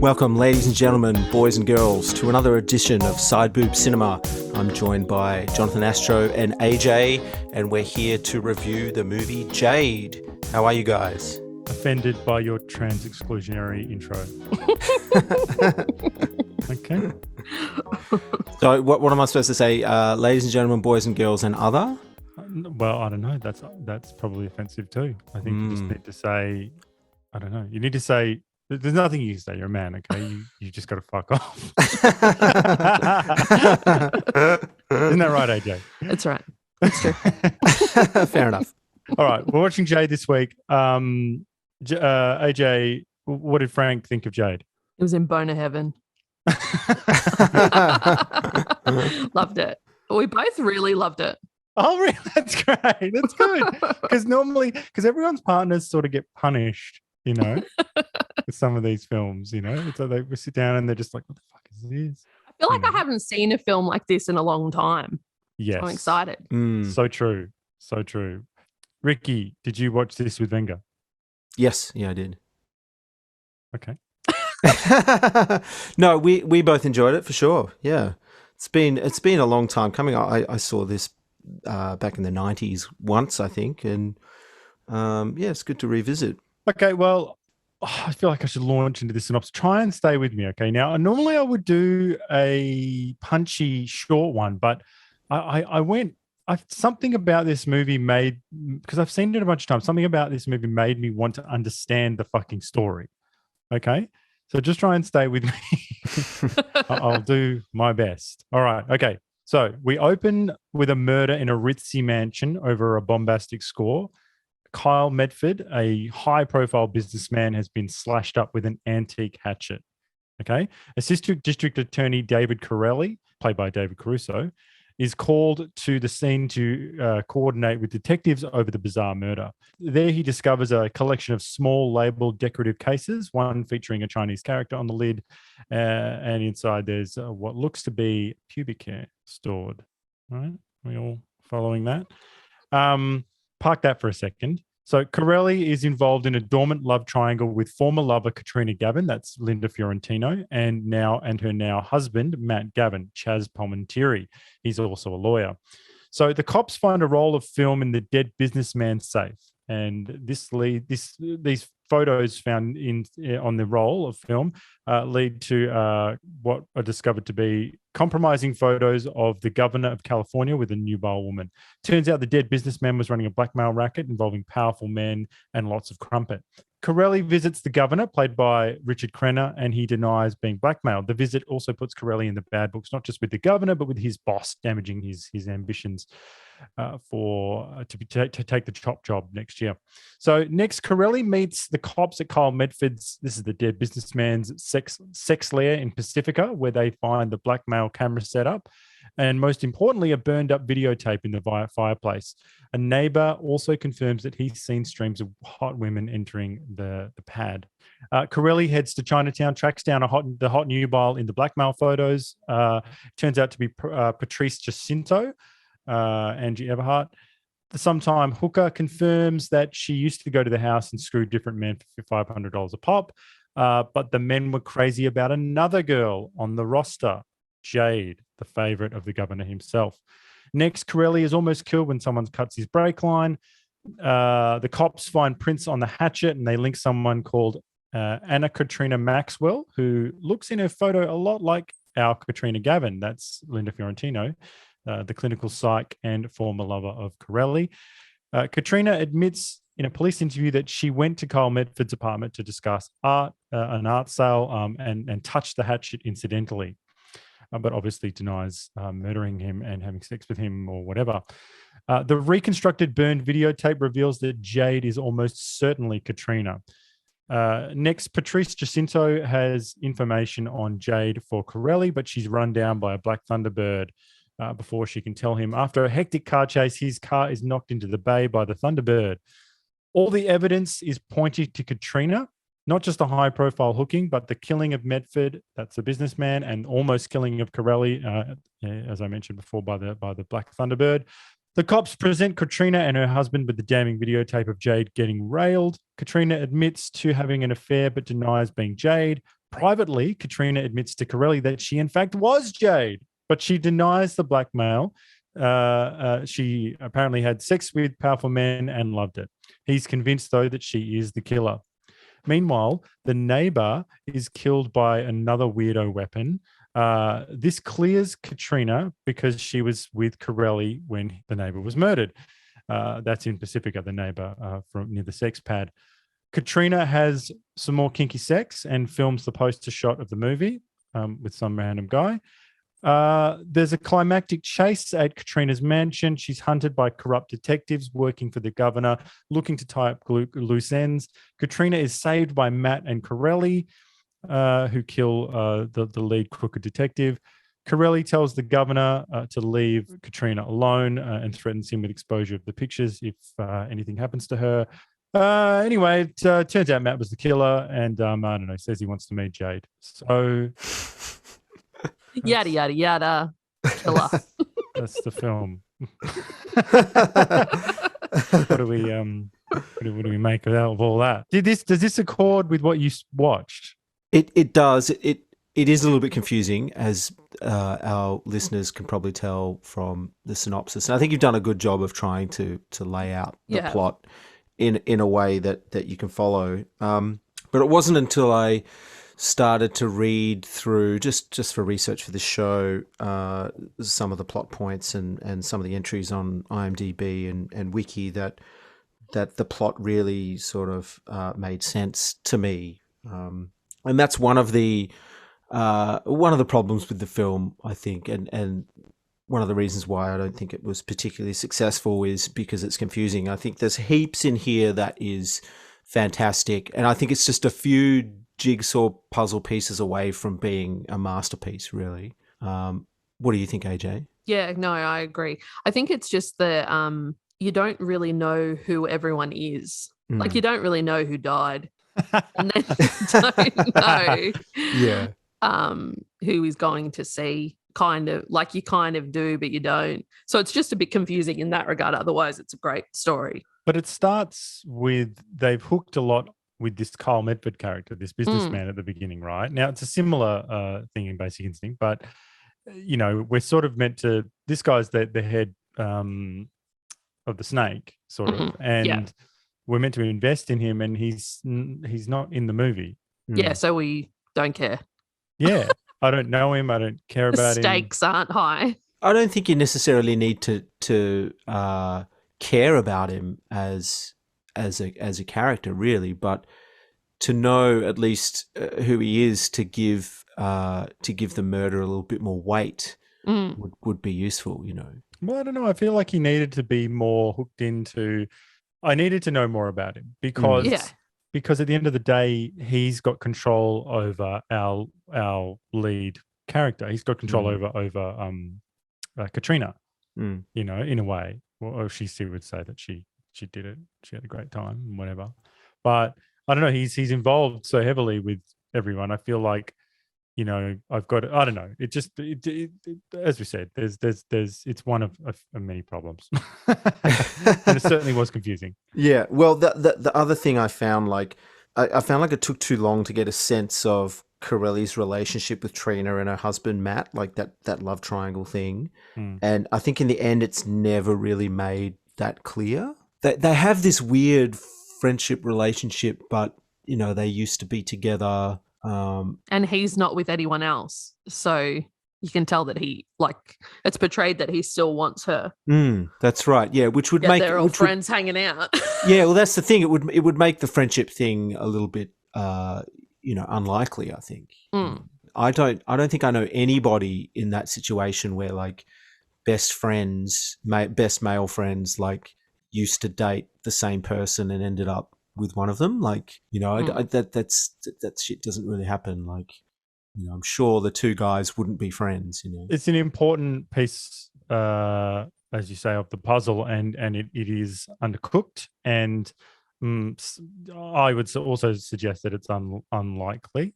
Welcome, ladies and gentlemen, boys and girls, to another edition of SIDEBOOB Cinema. I'm joined by Jonathan Astro and AJ, and we're here to review the movie Jade. How are you guys? Offended by your trans-exclusionary intro. Okay. So what am I supposed to say? Ladies and gentlemen, boys and girls, and other? Well, I don't know. That's probably offensive too. I think you just need to say, I don't know. You need to say, there's nothing you can say. You're a man, okay? You just got to fuck off. Isn't that right, AJ? That's right. That's true. Fair enough. All right. We're watching Jade this week. AJ, what did Frank think of Jade? It was in boner heaven. Loved it. We both really loved it. Oh, really? That's great. That's good. Because everyone's partners sort of get punished, you know, with some of these films, you know. It's like they sit down and they're just like, what the fuck is this? I feel like I haven't seen a film like this in a long time. Yes. I'm excited. So true. So true. Ricky, did you watch this with Venga? Yes. Yeah, I did. Okay. No, we both enjoyed it for sure. Yeah. It's been a long time coming. I saw this back in the 90s once, I think. And yeah, it's good to revisit. Okay, well, I feel like I should launch into this synopsis. Try and stay with me, okay? Now, normally I would do a punchy, short one, but something about this movie because I've seen it a bunch of times, something about this movie made me want to understand the fucking story, okay? So just try and stay with me. I'll do my best. All right, okay. So we open with a murder in a ritzy mansion over a bombastic score. Kyle Medford, a high-profile businessman, has been slashed up with an antique hatchet. Okay, Assistant District Attorney David Corelli, played by David Caruso, is called to the scene to coordinate with detectives over the bizarre murder. There, he discovers a collection of small labeled decorative cases, one featuring a Chinese character on the lid, and inside there's what looks to be pubic hair stored. All right, we all following that? Park that for a second. So Corelli is involved in a dormant love triangle with former lover Katrina Gavin, that's Linda Fiorentino, and her now husband, Matt Gavin, Chaz Palmentieri. He's also a lawyer. So the cops find a roll of film in the dead businessman's safe. And these photos found on the roll of film lead to what are discovered to be compromising photos of the governor of California with a nubile woman. Turns out the dead businessman was running a blackmail racket involving powerful men and lots of crumpet. Corelli visits the governor, played by Richard Crenna, and he denies being blackmailed. The visit also puts Corelli in the bad books, not just with the governor, but with his boss, damaging his ambitions to take the top job next year. So next, Corelli meets the cops at Kyle Medford's, this is the dead businessman's sex lair in Pacifica, where they find the blackmail camera set up, and most importantly, a burned up videotape in the fireplace. A neighbor also confirms that he's seen streams of hot women entering the pad. Corelli heads to Chinatown, tracks down the hot nubile in the blackmail photos. Turns out to be Patrice Jacinto, Angie Everhart. The sometime hooker confirms that she used to go to the house and screw different men for $500 a pop, but the men were crazy about another girl on the roster, Jade, the favorite of the governor himself. Next, Corelli is almost killed when someone cuts his brake line. The cops find prints on the hatchet, and they link someone called Anna Katrina Maxwell, who looks in her photo a lot like our Katrina Gavin. That's Linda Fiorentino, the clinical psych and former lover of Corelli. Katrina admits in a police interview that she went to Kyle Medford's apartment to discuss an art sale, and touched the hatchet incidentally, but obviously denies murdering him and having sex with him or whatever. The reconstructed burned videotape reveals that Jade is almost certainly Katrina. Next, Patrice Jacinto has information on Jade for Corelli, but she's run down by a black Thunderbird before she can tell him. After a hectic car chase, his car is knocked into the bay by the Thunderbird. All the evidence is pointing to Katrina, not just the high-profile hooking, but the killing of Medford, that's the businessman, and almost killing of Corelli, as I mentioned before, by the Black Thunderbird. The cops present Katrina and her husband with the damning videotape of Jade getting railed. Katrina admits to having an affair but denies being Jade. Privately, Katrina admits to Corelli that she in fact was Jade, but she denies the blackmail. She apparently had sex with powerful men and loved it. He's convinced, though, that she is the killer. Meanwhile, the neighbor is killed by another weirdo weapon. This clears Katrina because she was with Corelli when the neighbor was murdered. That's in Pacifica, the neighbor from near the sex pad. Katrina has some more kinky sex and films the poster shot of the movie with some random guy. There's a climactic chase at Katrina's mansion. She's hunted by corrupt detectives working for the governor, looking to tie up loose ends. Katrina is saved by Matt and Corelli, who kill the lead crooked detective. Corelli tells the governor to leave Katrina alone and threatens him with exposure of the pictures if anything happens to her. Anyway, it turns out Matt was the killer, and I don't know, says he wants to meet Jade. So yada yada yada. Killer. that's the film. What do we make of all that? Does this accord with what you watched? It does. It is a little bit confusing, as our listeners can probably tell from the synopsis. And I think you've done a good job of trying to lay out the plot in a way that you can follow. But it wasn't until I started to read through, just for research for the show, some of the plot points and some of the entries on IMDb and Wiki that the plot really sort of made sense to me. And that's one of the problems with the film, I think, and one of the reasons why I don't think it was particularly successful is because it's confusing. I think there's heaps in here that is fantastic, and I think it's just a few jigsaw puzzle pieces away from being a masterpiece, really. What do you think, AJ? Yeah, no, I agree. I think it's just that you don't really know who everyone is. Like, you don't really know who died. And then you don't know who is going to see, kind of. Like, you kind of do, but you don't. So it's just a bit confusing in that regard. Otherwise, it's a great story. But it starts with, they've hooked a lot with this Kyle Medford character, this businessman at the beginning, right? Now, it's a similar thing in Basic Instinct, but, you know, we're sort of meant to, this guy's the head of the snake, sort of, and we're meant to invest in him, and he's not in the movie. Yeah, so we don't care. Yeah, I don't know him. I don't care about him. The stakes aren't high. I don't think you necessarily need to care about him as a character, really, but to know at least who he is to give the murder a little bit more weight would be useful, you know. Well, I don't know. I feel like he needed to be more hooked into. I needed to know more about him because at the end of the day, he's got control over our lead character. He's got control over Katrina. You know, in a way. Well, she would say that she did it. She had a great time and whatever. But I don't know. He's involved so heavily with everyone. I feel like, you know, I've got. I don't know. It just as we said, there's it's one of many problems, and it certainly was confusing. Yeah. Well, the other thing I found, like, I found like it took too long to get a sense of Corelli's relationship with Trina and her husband Matt, like that love triangle thing. And I think in the end, it's never really made that clear. They have this weird friendship relationship, but you know, they used to be together. And he's not with anyone else, so you can tell that it's portrayed that he still wants her. That's right. Yeah, which would make they're all friends hanging out. Yeah, well, that's the thing. It would make the friendship thing a little bit, unlikely. I think. I don't think I know anybody in that situation where like best male friends like used to date the same person and ended up with one of them. Like, you know, that shit doesn't really happen. Like, you know, I'm sure the two guys wouldn't be friends, you know. It's an important piece, as you say, of the puzzle, and it is undercooked. And I would also suggest that it's unlikely.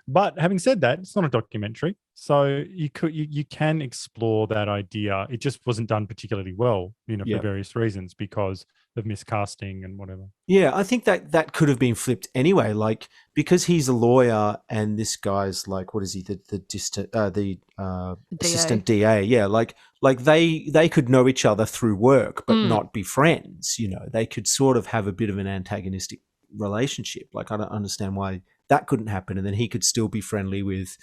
But having said that, it's not a documentary, so you can explore that idea. It just wasn't done particularly well, you know, for various reasons, because miscasting and whatever. Yeah, I think that could have been flipped anyway. Like, because he's a lawyer and this guy's like, what is he? The assistant DA. Yeah, like they could know each other through work, but not be friends. You know, they could sort of have a bit of an antagonistic relationship. Like, I don't understand why that couldn't happen, and then he could still be friendly with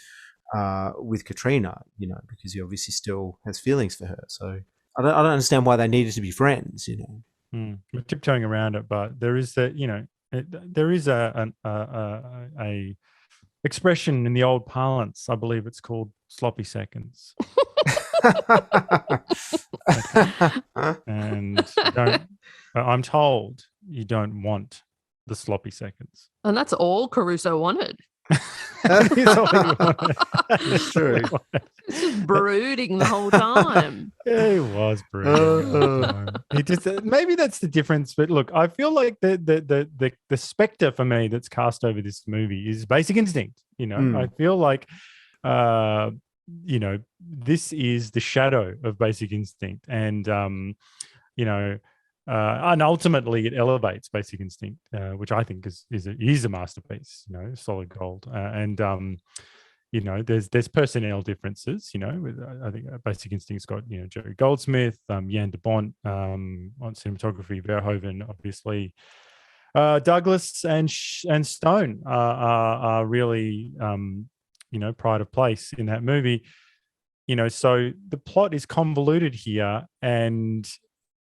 Katrina. You know, because he obviously still has feelings for her. So I don't understand why they needed to be friends. You know. We're tiptoeing around it, but there is that, you know, there is a expression in the old parlance. I believe it's called sloppy seconds. And I'm told you don't want the sloppy seconds. And that's all Caruso wanted. That is all he wanted. That's true. Just brooding the whole time. He was brooding. He just, maybe that's the difference. But look, I feel like the spectre for me that's cast over this movie is Basic Instinct. You know, I feel like, you know, this is the shadow of Basic Instinct, and you know. And ultimately, it elevates Basic Instinct, which I think is a masterpiece. You know, solid gold. And you know, there's personnel differences. You know, with, I think Basic Instinct's got, you know, Jerry Goldsmith, Jan de Bont on cinematography, Verhoeven, obviously, Douglas and Stone are really you know, pride of place in that movie. You know, so the plot is convoluted here, and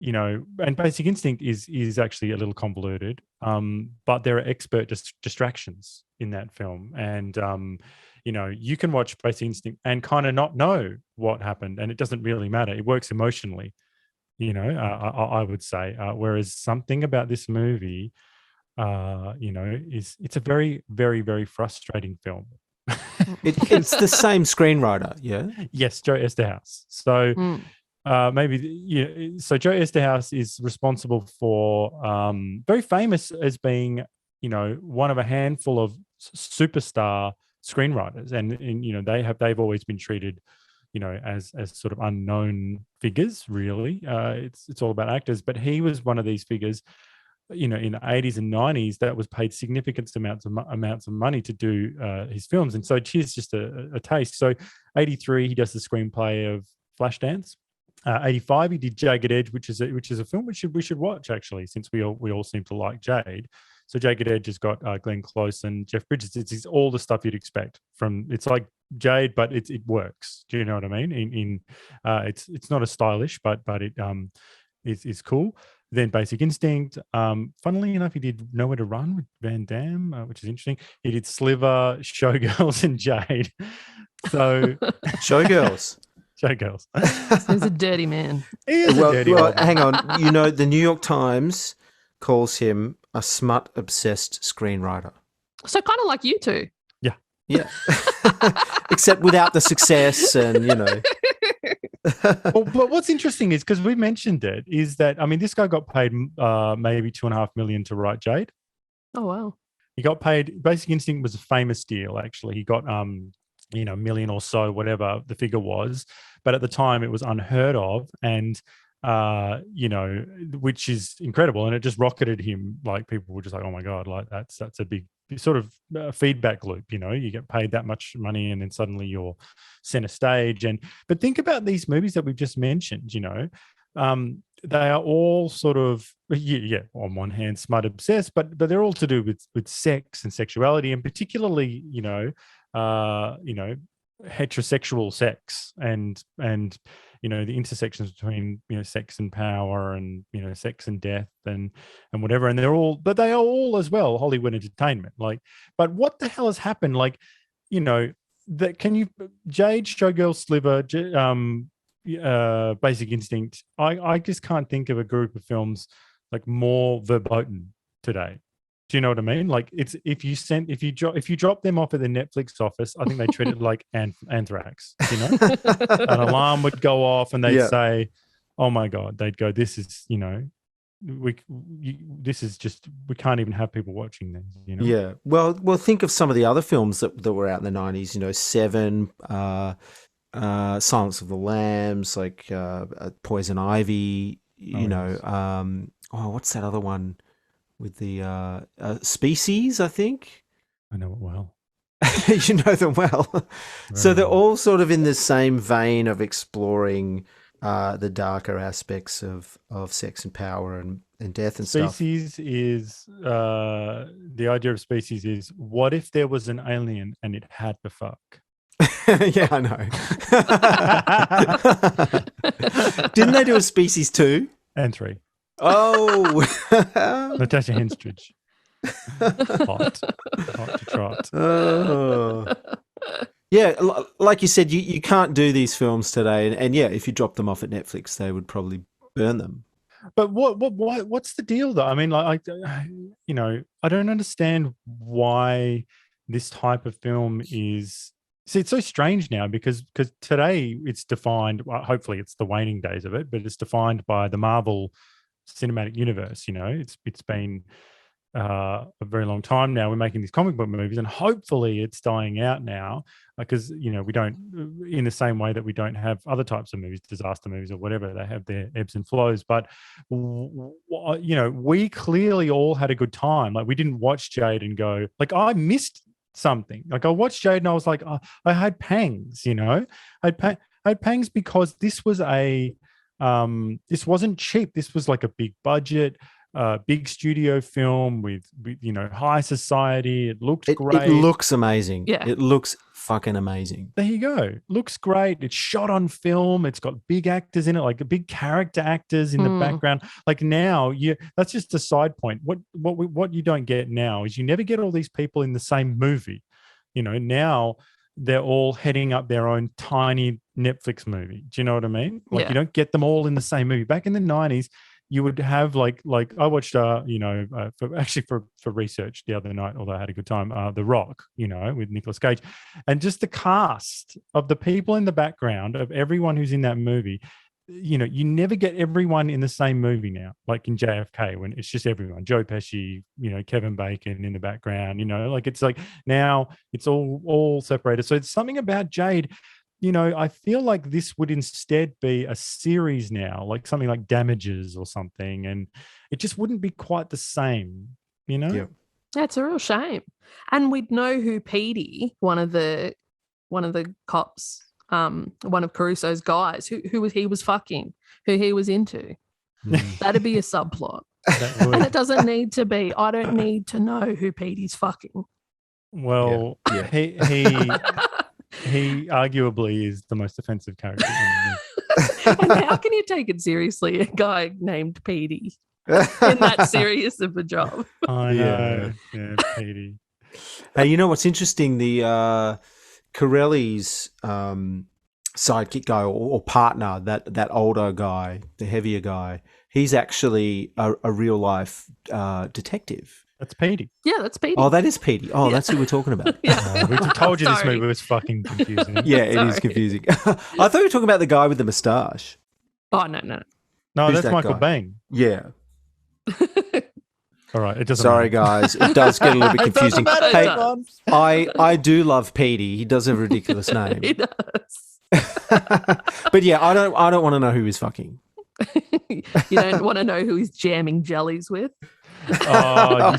you know, and Basic Instinct is actually a little convoluted, but there are expert distractions in that film, and you know, you can watch Basic Instinct and kind of not know what happened, and it doesn't really matter. It works emotionally, you know. I would say, whereas something about this movie, you know, it's a very, very, very frustrating film. It's the same screenwriter, yeah. Yes, Joe Esterhaus. So. So Joe Esterhaus is responsible for very famous as being, you know, one of a handful of superstar screenwriters, and you know, they've always been treated, you know, as sort of unknown figures. Really, it's all about actors, but he was one of these figures, you know, in the 80s and 90s that was paid significant amounts of money to do his films, and so here's just a taste. So, 83 he does the screenplay of Flashdance. 85 he did Jagged Edge, which is a film we should watch, actually, since we all seem to like Jade. So Jagged Edge has got Glenn Close and Jeff Bridges. It's all the stuff you'd expect from. It's like Jade, but it works. Do you know what I mean? It's not as stylish, but it is cool. Then Basic Instinct. Funnily enough, he did Nowhere to Run with Van Damme, which is interesting. He did Sliver, Showgirls, and Jade. So Showgirls. Showgirls. He's a dirty man. He is a dirty man. Hang on. You know, the New York Times calls him a smut-obsessed screenwriter. So kind of like you two. Yeah. Yeah. Except without the success and, you know. Well, but what's interesting is, because we mentioned it, is that, I mean, this guy got paid maybe $2.5 million to write Jade. Oh, wow. He got paid. Basic Instinct was a famous deal, actually. He got you know, $1 million or so, whatever the figure was. But at the time, it was unheard of, and you know, which is incredible. And it just rocketed him. Like, people were just like, "Oh my god!" Like that's a big sort of feedback loop. You know, you get paid that much money, and then suddenly you're center stage. But think about these movies that we've just mentioned. You know, they are all sort of on one hand smut obsessed, but they're all to do with sex and sexuality, and particularly, you know, heterosexual sex and you know, the intersections between, you know, sex and power, and, you know, sex and death and whatever. And they are all as well Hollywood entertainment. Like, but what the hell has happened? Like, you know, that Jade, Showgirl, Sliver, Basic Instinct. I just can't think of a group of films like more verboten today. Do you know what I mean? Like, it's if you drop them off at the Netflix office, I think they treat it like anthrax. You know, an alarm would go off, and they'd say, "Oh my god!" They'd go, "This is, you know, this is just, we can't even have people watching this." You know? Yeah. Well, think of some of the other films that were out in the 90s. You know, Seven, Silence of the Lambs, like Poison Ivy. You know, what's that other one with the Species, I think? I know it well. You know them well. So they're well. all sort of in the same vein of exploring the darker aspects of sex and power and death and Species is the idea of Species is, what if there was an alien and it had to fuck? stuff. Yeah, I know. Didn't they do a Species 2? And 3. Oh. Natasha Henstridge. Hot to trot. Oh. Yeah, like you said, you can't do these films today, and yeah, if you drop them off at Netflix, they would probably burn them. But what's the deal though? I mean, like, you know, I don't understand why this type of film is. See, it's so strange now because today it's defined. Well, hopefully, it's the waning days of it, but it's defined by the Marvel Cinematic Universe. You know, it's been a very long time now. We're making these comic book movies, and hopefully, it's dying out now because you know we don't, in the same way that we don't have other types of movies, disaster movies or whatever. They have their ebbs and flows, but you know, we clearly all had a good time. Like we didn't watch Jade and go like, I missed something. Like I watched Jade and I was like, oh, I had pangs. You know, I had pangs because this was this wasn't cheap. This was like a big budget, big studio film with you know, high society. It looked great. It looks amazing. Yeah. It looks fucking amazing. There you go. Looks great. It's shot on film. It's got big actors in it, like big character actors in the background. Like now, that's just a side point. What you don't get now is you never get all these people in the same movie. You know, now they're all heading up their own tiny Netflix movie. Do you know what I mean? Like you don't get them all in the same movie. Back in the 90s, you would have like I watched for research the other night, although I had a good time, The Rock, you know, with Nicolas Cage, and just the cast of the people in the background of everyone who's in that movie. You know, you never get everyone in the same movie now, like in JFK, when it's just everyone, Joe Pesci, you know, Kevin Bacon in the background, you know, like it's like now it's all separated. So it's something about Jade. You know, I feel like this would instead be a series now, like something like Damages or something, and it just wouldn't be quite the same, you know? Yeah, it's a real shame. And we'd know who Petey, one of the cops, one of Caruso's guys, who he was fucking, who he was into. That'd be a subplot. And it doesn't need to be, I don't need to know who Petey's fucking. Well, he arguably is the most offensive character in the movie. And how can you take it seriously, a guy named Petey, in that serious of a job? I know. Yeah, Petey. Hey, you know what's interesting? The Corelli's sidekick guy or partner, that older guy, the heavier guy, he's actually a real life detective. That's Petey. Yeah, that's Petey. Oh, that is Petey. Oh, that's who we're talking about. We told you this movie was fucking confusing. Yeah, it is confusing. I thought you were talking about the guy with the moustache. Oh, no. No, Who's that's that Michael guy? Biehn. Yeah. All right, it doesn't Sorry, matter. guys. It does get a little bit confusing. Hey, It I do love Petey. He does have a ridiculous name. He does. But yeah, I don't want to know who he's fucking. You don't want to know who he's jamming jellies with? Oh,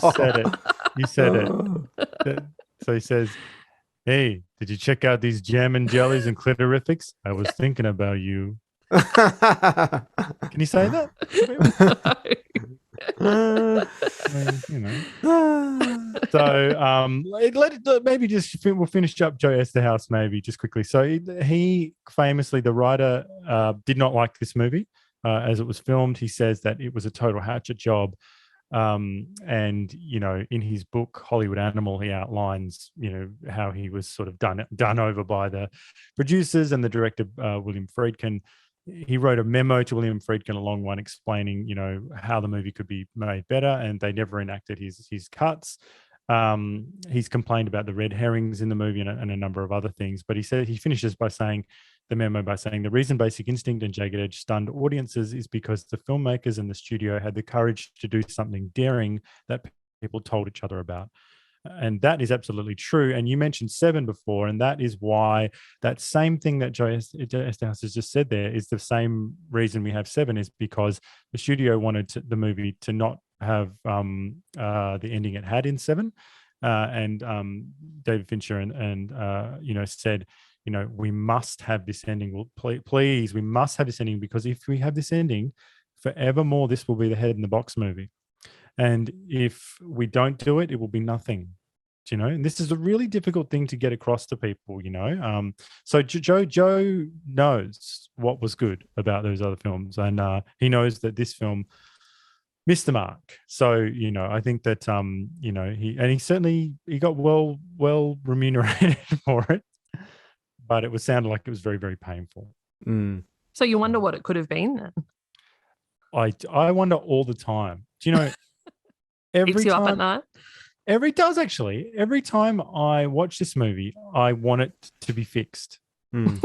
you said it. So he says, hey, did you check out these jam and jellies and clitorifics? I was thinking about you. Can you say that? You know. So maybe just we'll finish up Joe Esterhaus maybe just quickly. So he famously, the writer, did not like this movie as it was filmed. He says that it was a total hatchet job. And you know, in his book Hollywood Animal, he outlines, you know, how he was sort of done over by the producers and the director, William Friedkin. He wrote a memo to William Friedkin, a long one, explaining, you know, how the movie could be made better, and they never enacted his cuts. He's complained about the red herrings in the movie and a number of other things, but he finishes by saying, the memo by saying, the reason Basic Instinct and Jagged Edge stunned audiences is because the filmmakers and the studio had the courage to do something daring that people told each other about. And that is absolutely true. And you mentioned Seven before, and that is why that same thing that Joe Estehouse has just said there is the same reason we have Seven, is because the studio wanted the movie to not have the ending it had in Seven. And David Fincher and said, we must have this ending. Well, please, we must have this ending, because if we have this ending, forevermore, this will be the Head in the Box movie. And if we don't do it, it will be nothing, and this is a really difficult thing to get across to people, So Joe knows what was good about those other films, and he knows that this film missed the mark. So, I think that, he got well remunerated for it, but it sounded like it was very, very painful. Mm. So you wonder what it could have been then? I wonder all the time. Do you know? Keeps you up at night? Every time I watch this movie, I want it to be fixed. Mm.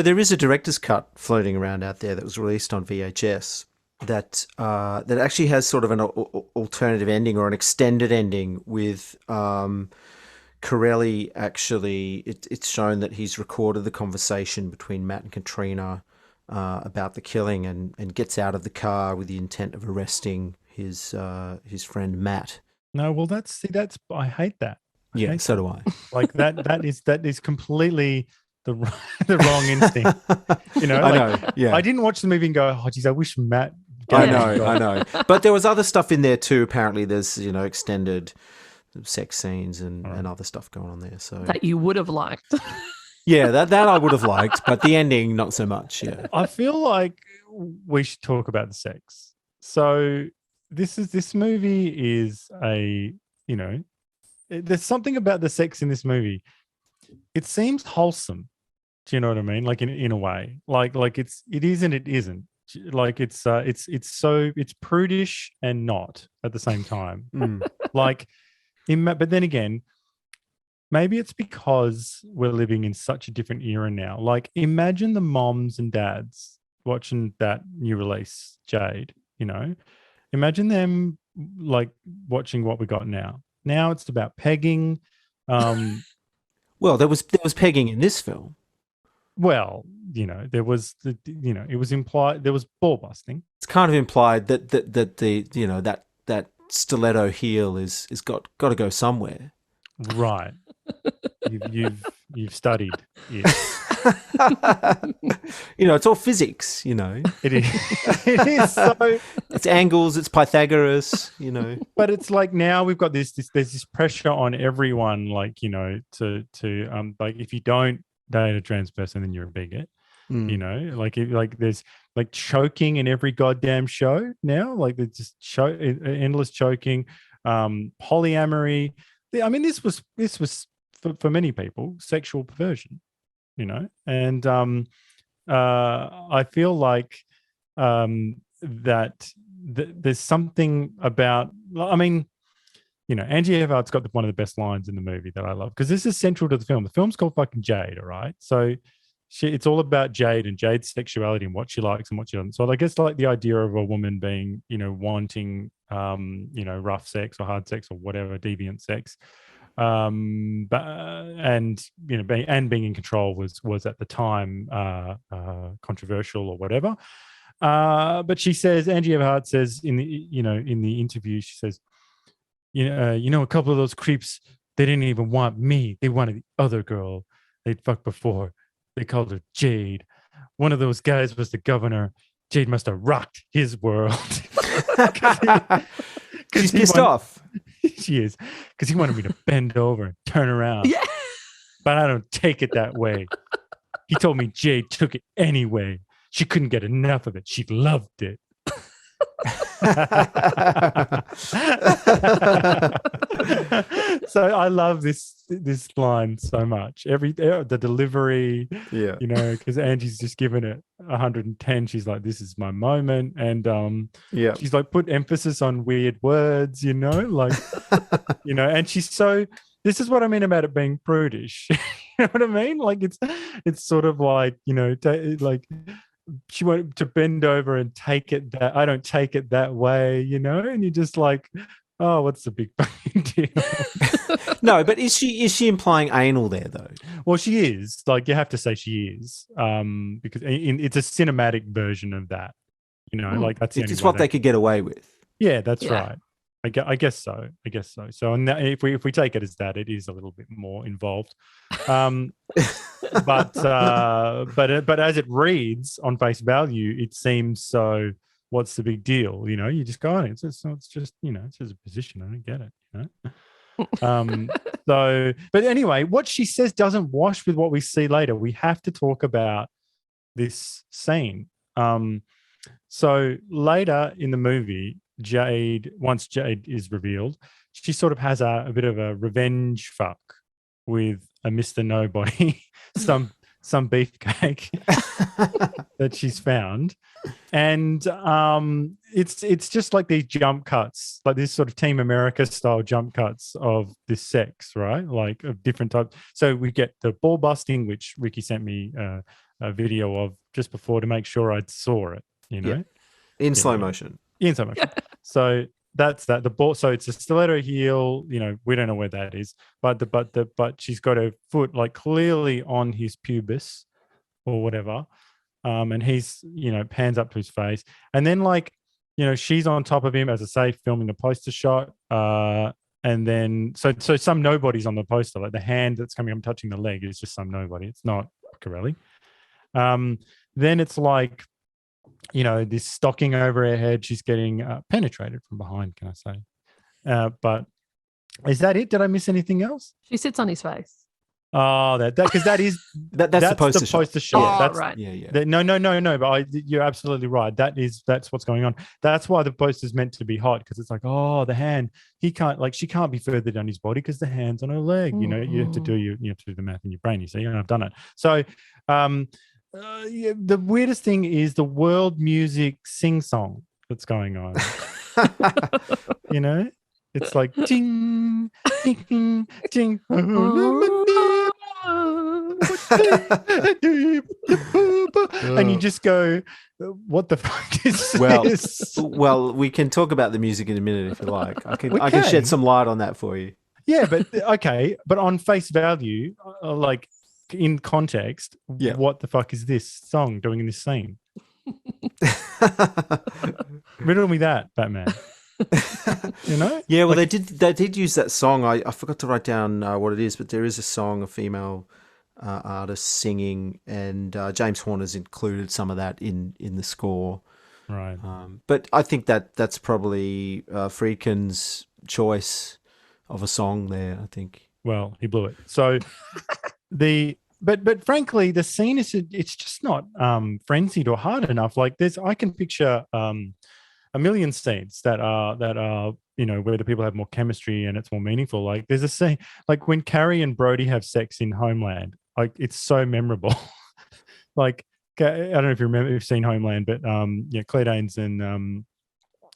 There is a director's cut floating around out there that was released on VHS that actually has sort of an alternative ending, or an extended ending with Corelli. Actually, it's shown that he's recorded the conversation between Matt and Katrina about the killing, and gets out of the car with the intent of arresting his friend Matt. No, well, that's I hate that. So do I. Like that is completely the wrong instinct. I know. Yeah, I didn't watch the movie and go, oh, geez, I wish Matt. I know. But there was other stuff in there too. Apparently, there's extended sex scenes and other stuff going on there. So that you would have liked. Yeah, that I would have liked, but the ending not so much. Yeah, I feel like we should talk about the sex. So this movie is there's something about the sex in this movie. It seems wholesome. Do you know what I mean? Like in a way, like it is and it isn't. Like it's prudish and not at the same time. But then again, maybe it's because we're living in such a different era now. Like, imagine the moms and dads watching that new release, Jade, Imagine them, like, watching what we got now. Now it's about pegging. Well, there was pegging in this film. Well, there was it was implied there was ball busting. It's kind of implied that that stiletto heel is got to go somewhere. Right. You've studied it. It's all physics, It is. It is so. It's angles, it's Pythagoras, But it's like now we've got there's this pressure on everyone, like, to like, if you don't date a trans person, then you're a bigot. Like there's like choking in every goddamn show now. Like there's just endless choking, polyamory. I mean, this was for many people sexual perversion, and I feel like that there's something about. I mean, Angie Everard's got one of the best lines in the movie that I love, because this is central to the film. The film's called fucking Jade, all right? So it's all about Jade and Jade's sexuality and what she likes and what she doesn't. So I guess like the idea of a woman being, wanting, rough sex or hard sex or whatever, deviant sex, being in control was at the time controversial or whatever. But she says, Angie Everhart says in the interview, she says, a couple of those creeps, they didn't even want me. They wanted the other girl they'd fucked before. They called her Jade. One of those guys was the governor. Jade must have rocked his world. She's pissed off. She is, because he wanted me to bend over and turn around. Yeah. But I don't take it that way. He told me Jade took it anyway. She couldn't get enough of it. She loved it. So I love this line so much. The delivery, because Angie's just given it 110. She's like, "This is my moment," and she's like put emphasis on weird words, and she's so. This is what I mean about it being prudish. You know what I mean? Like it's sort of like like. She wanted to bend over and take it that I don't take it that way, and you're just like, oh, what's the big fucking deal? No, but is she implying anal there though? Well, she is. Like, you have to say she is, because it's a cinematic version of that. Like that's the only It's way what they could get away with. Yeah, that's Yeah. right. I guess so. So, and if we take it as that, it is a little bit more involved. But as it reads on face value, it seems so. What's the big deal? You just go, it's just it's just a position. I don't get it. So, but anyway, what she says doesn't wash with what we see later. We have to talk about this scene. So later in the movie, once Jade is revealed, she sort of has a bit of a revenge fuck with a Mr. Nobody, some beefcake that she's found. And it's just like these jump cuts, like this sort of Team America style jump cuts of this sex, right? Like of different types. So we get the ball busting, which Ricky sent me a video of just before to make sure I saw it, in slow motion. In slow motion. So that's that. The ball. So it's a stiletto heel. We don't know where that is, but she's got her foot like clearly on his pubis or whatever. And he's, pans up to his face. And then she's on top of him, as I say, filming a poster shot. And then, so some nobody's on the poster, like the hand that's coming up touching the leg is just some nobody. It's not Corelli. Then it's like, this stocking over her head. She's getting penetrated from behind, can I say? But is that it? Did I miss anything else? She sits on his face. Oh, because that is that's the poster shot. Oh, That's right. Yeah. No. But you're absolutely right. That's what's going on. That's why the poster's meant to be hot, because it's like, oh, the hand. She can't be further down his body because the hand's on her leg. You have to do the math in your brain. You see, and I've done it. So, the weirdest thing is the world music sing song that's going on. It's like ting, ting, ting. And you just go, what the fuck is this? Well, we can talk about the music in a minute if you like. I can shed some light on that for you. Yeah, but okay, but on face value, like in context, what the fuck is this song doing in this scene? Riddle me that, Batman. Yeah, well, they did use that song. I forgot to write down what it is, but there is a song, a female artist singing, and James Horner's included some of that in the score. Right. But I think that's probably Friedkin's choice of a song there, I think. Well, he blew it. So but frankly, the scene it's just not frenzied or hard enough. Like I can picture a million scenes that are where the people have more chemistry and it's more meaningful. Like there's a scene like when Carrie and Brody have sex in Homeland. Like it's so memorable. Like I don't know if you've seen Homeland, but Claire Danes and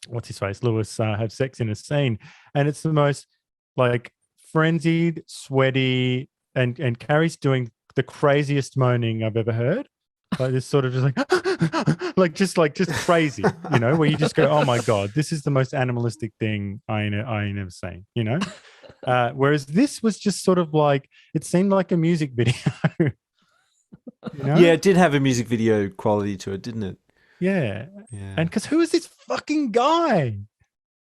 what's his face, Lewis have sex in a scene, and it's the most like frenzied, sweaty, and Carrie's doing the craziest moaning I've ever heard. Like this sort of just like just crazy, where you just go, oh my God, this is the most animalistic thing I ain't ever seen, whereas this was just sort of like, it seemed like a music video. Yeah, it did have a music video quality to it, didn't it? Yeah. And because who is this fucking guy?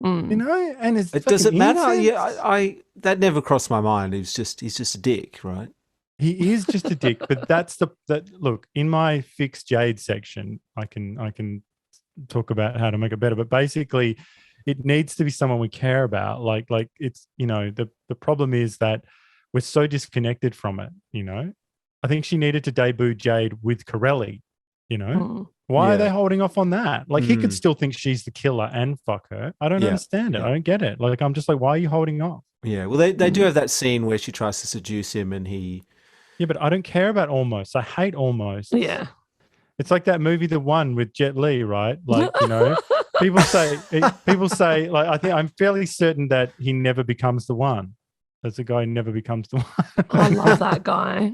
And does it matter? Yeah, I that never crossed my mind. He's just a dick, right? He is just a dick, but look, in my fix Jade section, I can talk about how to make it better, but basically it needs to be someone we care about. Like it's, the problem is that we're so disconnected from it, I think she needed to debut Jade with Corelli, Why are they holding off on that? Like he could still think she's the killer and fuck her. I don't understand it. I don't get it. Like I'm just like, why are you holding off? Yeah, well they do have that scene where she tries to seduce him and he... Yeah, but I don't care about Almost. I hate Almost. Yeah. It's like that movie, The One, with Jet Li, right? Like, people say, like, I'm fairly certain that he never becomes the one. There's a guy who never becomes the one. I love that guy.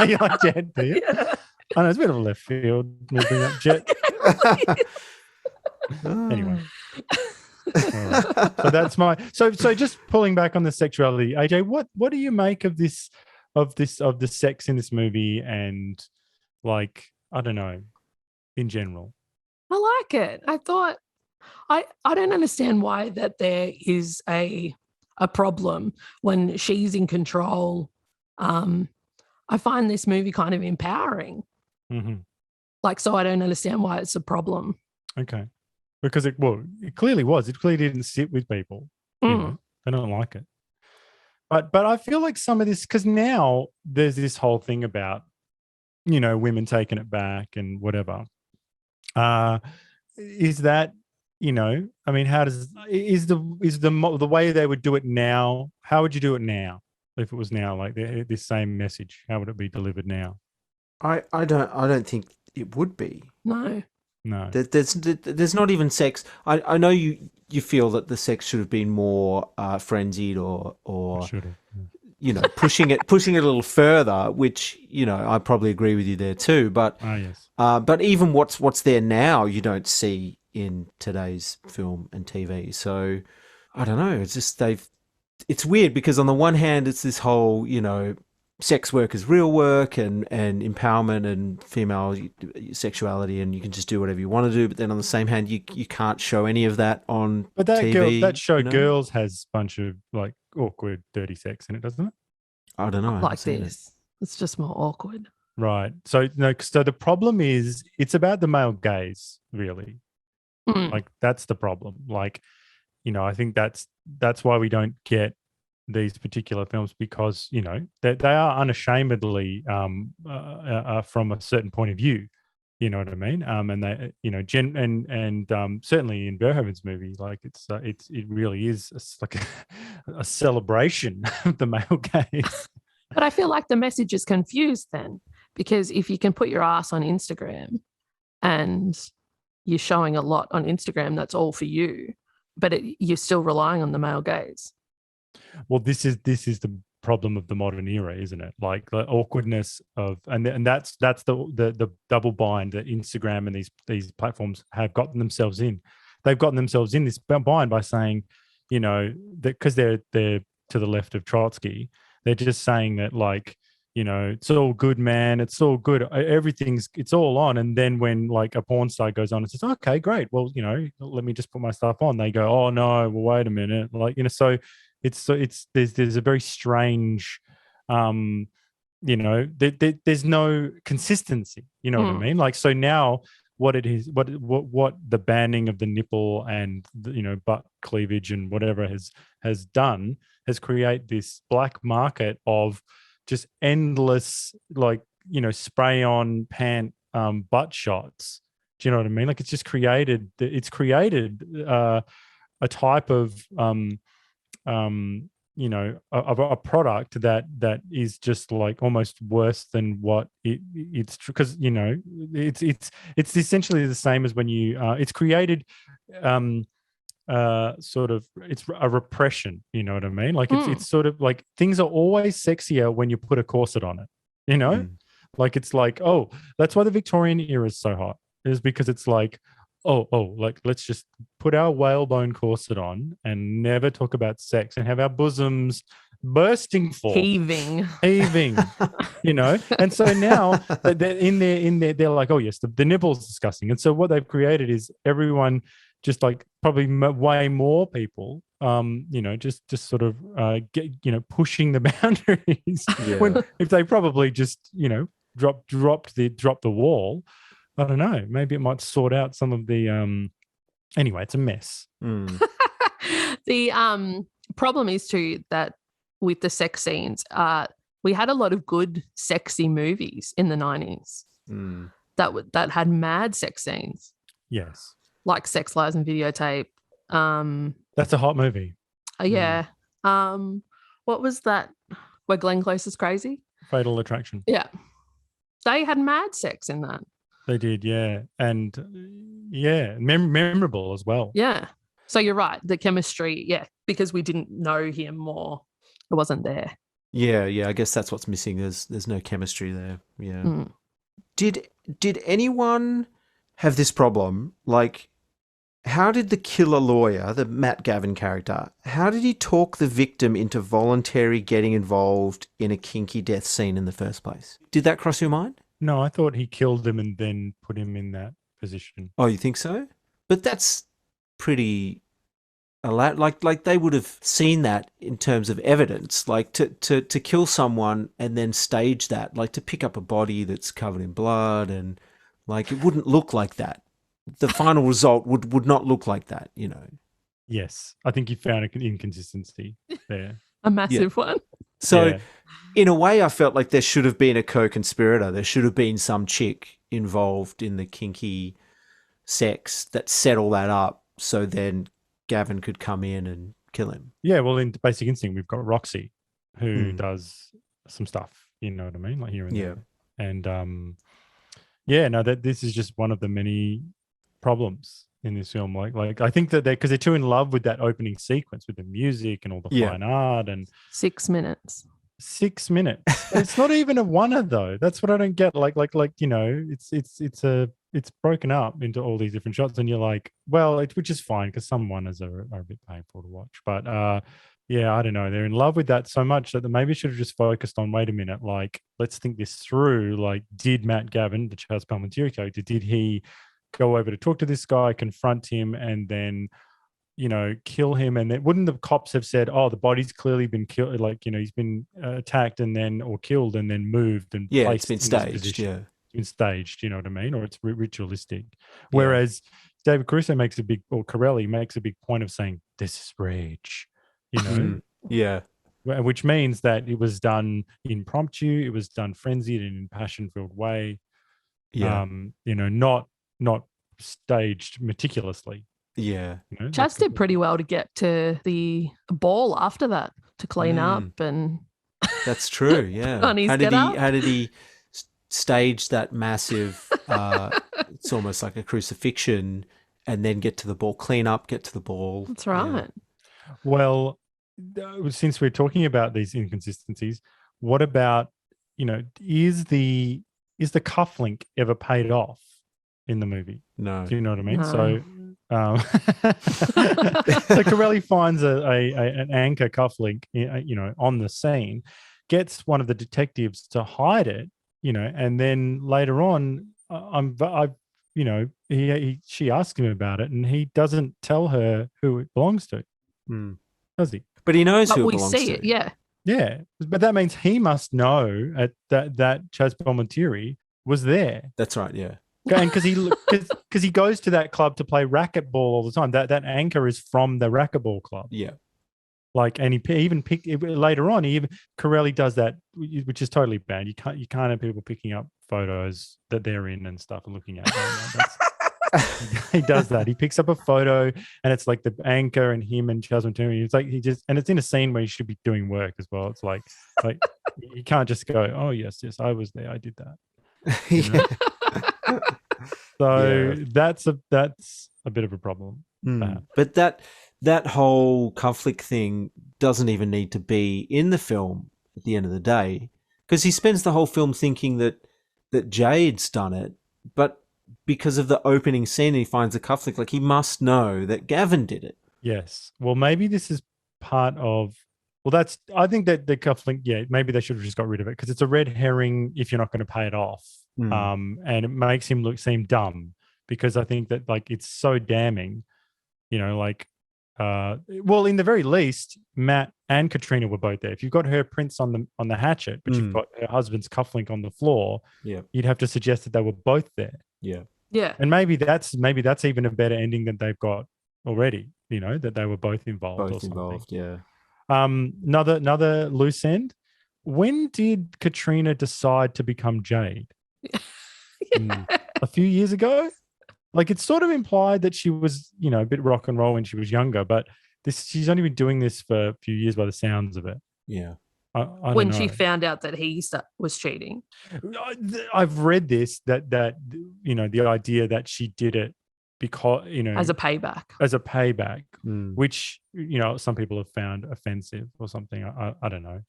You like Jet, do you? Yeah. I know, it's a bit of a left field moving up Jet. Anyway. All right. So that's my so just pulling back on the sexuality, AJ, what do you make of this of the sex in this movie and like, I don't know, in general? I like it. I thought I don't understand why that there is a problem when she's in control. I find this movie kind of empowering. Mm-hmm. Like, so I don't understand why it's a problem. Okay. Because it clearly was. It clearly didn't sit with people. You know, they don't like it. But I feel like some of this, because now there's this whole thing about, you know, women taking it back and whatever. Is that, you know, I mean, how does the way they would do it now? How would you do it now if it was now, like this same message? How would it be delivered now? I don't think it would be. No. There's not even sex. I know you feel that the sex should have been more frenzied or you know, pushing it a little further, which, you know, I probably agree with you there too. But yes. But even what's there now, you don't see in today's film and TV. So I don't know. It's just it's weird because on the one hand, it's this whole, you know, sex work is real work and empowerment and female sexuality, and you can just do whatever you want to do. But then on the same hand, you can't show any of that on but that TV. That show, you know? Girls, has a bunch of like awkward, dirty sex in it, doesn't it? I don't know. Like this. It's just more awkward. Right. So so the problem is it's about the male gaze, really. Like that's the problem. Like, you know, I think that's why we don't get these particular films, because, you know, they are unashamedly from a certain point of view. You know what I mean? And they, you know, certainly in Verhoeven's movie, like it really is like a celebration of the male gaze. But I feel like the message is confused then, because if you can put your ass on Instagram and you're showing a lot on Instagram, that's all for you, but you're still relying on the male gaze. Well, this is the problem of the modern era, isn't it? Like the awkwardness of, and that's the double bind that Instagram and these platforms have gotten themselves in. They've gotten themselves in this bind by saying, you know, that because they're to the left of Trotsky, they're just saying that, like, you know, it's all good, man. It's all good. It's all on. And then when like a porn star goes on and says, okay, great. Well, you know, let me just put my stuff on. They go, oh no, well, wait a minute. Like, you know, so there's a very strange, you know, there's no consistency. You know what I mean? Like, so now what it is, what the banning of the nipple and you know, butt cleavage and whatever has done has created this black market of just endless, like, you know, spray on pant butt shots. Do you know what I mean? Like, it's created a type of you know, a product that is just like almost worse than what it's, because, you know, it's essentially the same as when you it's created sort of, it's a repression, you know what I mean? Like it's sort of like things are always sexier when you put a corset on it, you know? Like, it's like, oh, that's why the Victorian era is so hot, is because it's like, oh, like, let's just put our whalebone corset on and never talk about sex and have our bosoms bursting forth, heaving, you know. And so now they're in there, they're like, oh yes, the nipple's disgusting. And so what they've created is everyone, just like probably way more people, you know, just sort of get, you know, pushing the boundaries. Yeah. When if they probably just, you know, dropped the wall. I don't know. Maybe it might sort out some of the. Anyway, it's a mess. The problem is too that with the sex scenes, we had a lot of good sexy movies in the 90s that had mad sex scenes. Yes, like Sex, Lies and Videotape. That's a hot movie. Yeah. What was that? Where Glenn Close is crazy? Fatal Attraction. Yeah. They had mad sex in that. They did, yeah. And yeah, memorable as well. Yeah. So you're right. The chemistry, yeah, because we didn't know him more. It wasn't there. Yeah. I guess that's what's missing. There's no chemistry there. Yeah. Did anyone have this problem? Like, how did the killer lawyer, the Matt Gavin character, how did he talk the victim into voluntary getting involved in a kinky death scene in the first place? Did that cross your mind? No, I thought he killed him and then put him in that position. Oh, you think so? But that's pretty like they would have seen that in terms of evidence, like to kill someone and then stage that, like to pick up a body that's covered in blood, and like it wouldn't look like that. The final result would not look like that, you know. Yes, I think you found an inconsistency there. A massive one. So in a way, I felt like there should have been a co-conspirator. There should have been some chick involved in the kinky sex that set all that up, so then Gavin could come in and kill him. Yeah, well, in Basic Instinct, we've got Roxy, who does some stuff, you know what I mean? Like here and there. And this is just one of the many problems in this film. Like I think that because they're too in love with that opening sequence with the music and all the fine art and 6 minutes. 6 minutes. It's not even a oneer though. That's what I don't get. Like you know, it's broken up into all these different shots, and you're like, well, which is fine because some oneers are a bit painful to watch. But I don't know. They're in love with that so much that they maybe should have just focused on, wait a minute, like let's think this through. Like, did Matt Gavin, the Charles Palmentieri character, did he go over to talk to this guy, confront him, and then, you know, kill him? And then wouldn't the cops have said, oh, the body's clearly been killed, like, you know, he's been attacked and then, or killed and then moved and it's placed been in this staged. position. It's been staged, you know what I mean? Or it's ritualistic. Whereas David Caruso Corelli makes a big point of saying, this is rage, you know? Which means that it was done impromptu, it was done frenzied and in passion-filled way. You know, not staged meticulously. Yeah. You know, Chaz did pretty well to get to the ball after that to clean up, and that's true. Yeah. How did he stage that massive? It's almost like a crucifixion, and then get to the ball, clean up, get to the ball. That's right. Yeah. Well, since we're talking about these inconsistencies, what about, you know, is the cufflink ever paid off in the movie? No. Do you know what I mean? No. So so Corelli finds an anchor cufflink, you know, on the scene, gets one of the detectives to hide it, you know, and then later on, she asks him about it, and he doesn't tell her who it belongs to, does he? But he knows but who it we belongs see to. it, yeah. Yeah, but that means he must know that Chaz Palmentieri was there. That's right. Yeah. And because he goes to that club to play racquetball all the time. That anchor is from the racquetball club. Yeah. Like, and he even picked later on. Corelli does that, which is totally bad. You can't have people picking up photos that they're in and stuff and looking at them. He does that. He picks up a photo, and it's like the anchor and him and Chaz Palmentieri. It's like and it's in a scene where he should be doing work as well. It's like you can't just go, oh yes, I was there, I did that. You know? So that's a bit of a problem. But that whole conflict thing doesn't even need to be in the film at the end of the day, because he spends the whole film thinking that Jade's done it, but because of the opening scene, he finds the cufflink. Like, he must know that Gavin did it. Yes. Well, maybe this is part of. Well, I think that the cufflink. Yeah, maybe they should have just got rid of it because it's a red herring if you're not going to pay it off. And it makes him seem dumb, because I think that, like, it's so damning, you know, like, well, in the very least, Matt and Katrina were both there. If you've got her prints on the hatchet, but you've got her husband's cufflink on the floor, you'd have to suggest that they were both there. Yeah. And maybe that's even a better ending than they've got already, you know, that they were both involved or something. Another loose end. When did Katrina decide to become Jade? A few years ago? Like, it's sort of implied that she was, you know, a bit rock and roll when she was younger, but she's only been doing this for a few years by the sounds of it. Yeah. I when don't know. she found out that he was cheating. I've read this, that you know, the idea that she did it because, you know, as a payback, which, you know, some people have found offensive or something. I don't know.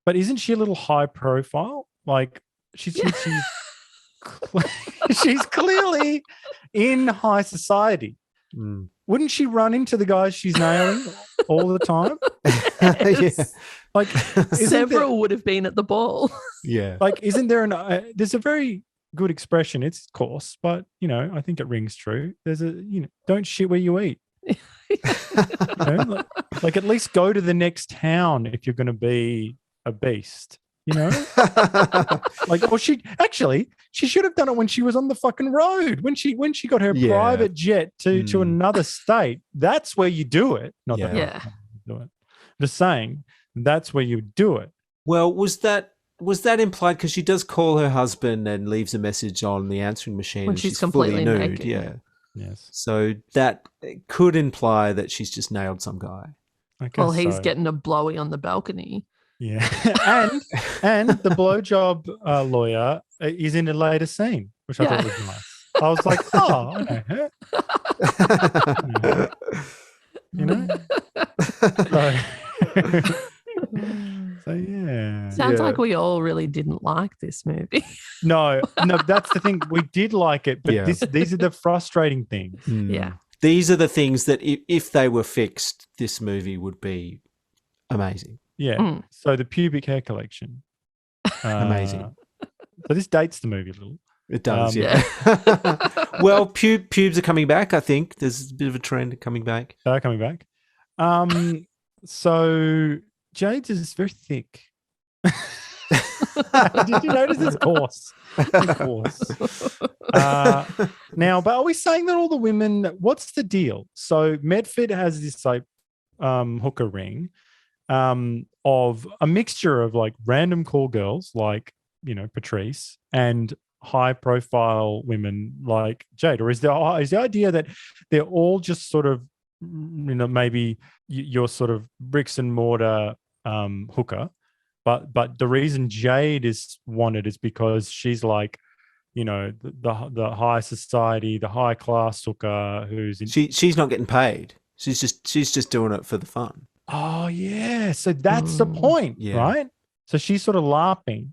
But isn't she a little high profile? Like, she's clearly in high society. Wouldn't she run into the guys she's nailing all the time? Yes. Yeah. Like Several would have been at the ball. Yeah. Like, isn't there there's a very good expression. It's coarse, but I think it rings true. There's don't shit where you eat. Like at least go to the next town if you're going to be a beast. Like, or she should have done it when she was on the fucking road. When she got her private jet to another state. That's where you do it. Not that you do it. Just saying, that's where you do it. Well, was that implied? Because she does call her husband and leaves a message on the answering machine When and she's fully completely nude. naked. Yeah. Yes. So that could imply that she's just nailed some guy. I guess Well, he's so. getting a blowy on the balcony. Yeah. and the blowjob lawyer is in a later scene, which I thought was nice. I was like, oh, I know her. So yeah. Sounds like we all really didn't like this movie. No, that's the thing. We did like it, but these are the frustrating things. Yeah. These are the things that if they were fixed, this movie would be amazing. Yeah. So the pubic hair collection. Amazing. So this dates the movie a little. It does, yeah. Well, pubes are coming back, I think. There's a bit of a trend coming back. They are coming back. So Jade's is very thick. Did you notice it's coarse? Now, but are we saying that all the women, what's the deal? So Medford has this like hooker ring of a mixture of like random call girls like, Patrice and high profile women like Jade? Or is the idea that they're all just sort of, maybe your sort of bricks and mortar hooker, but the reason Jade is wanted is because she's like, the high society, the high class hooker who's she's not getting paid. She's just doing it for the fun. Oh yeah, so that's the point, right? So she's sort of laughing,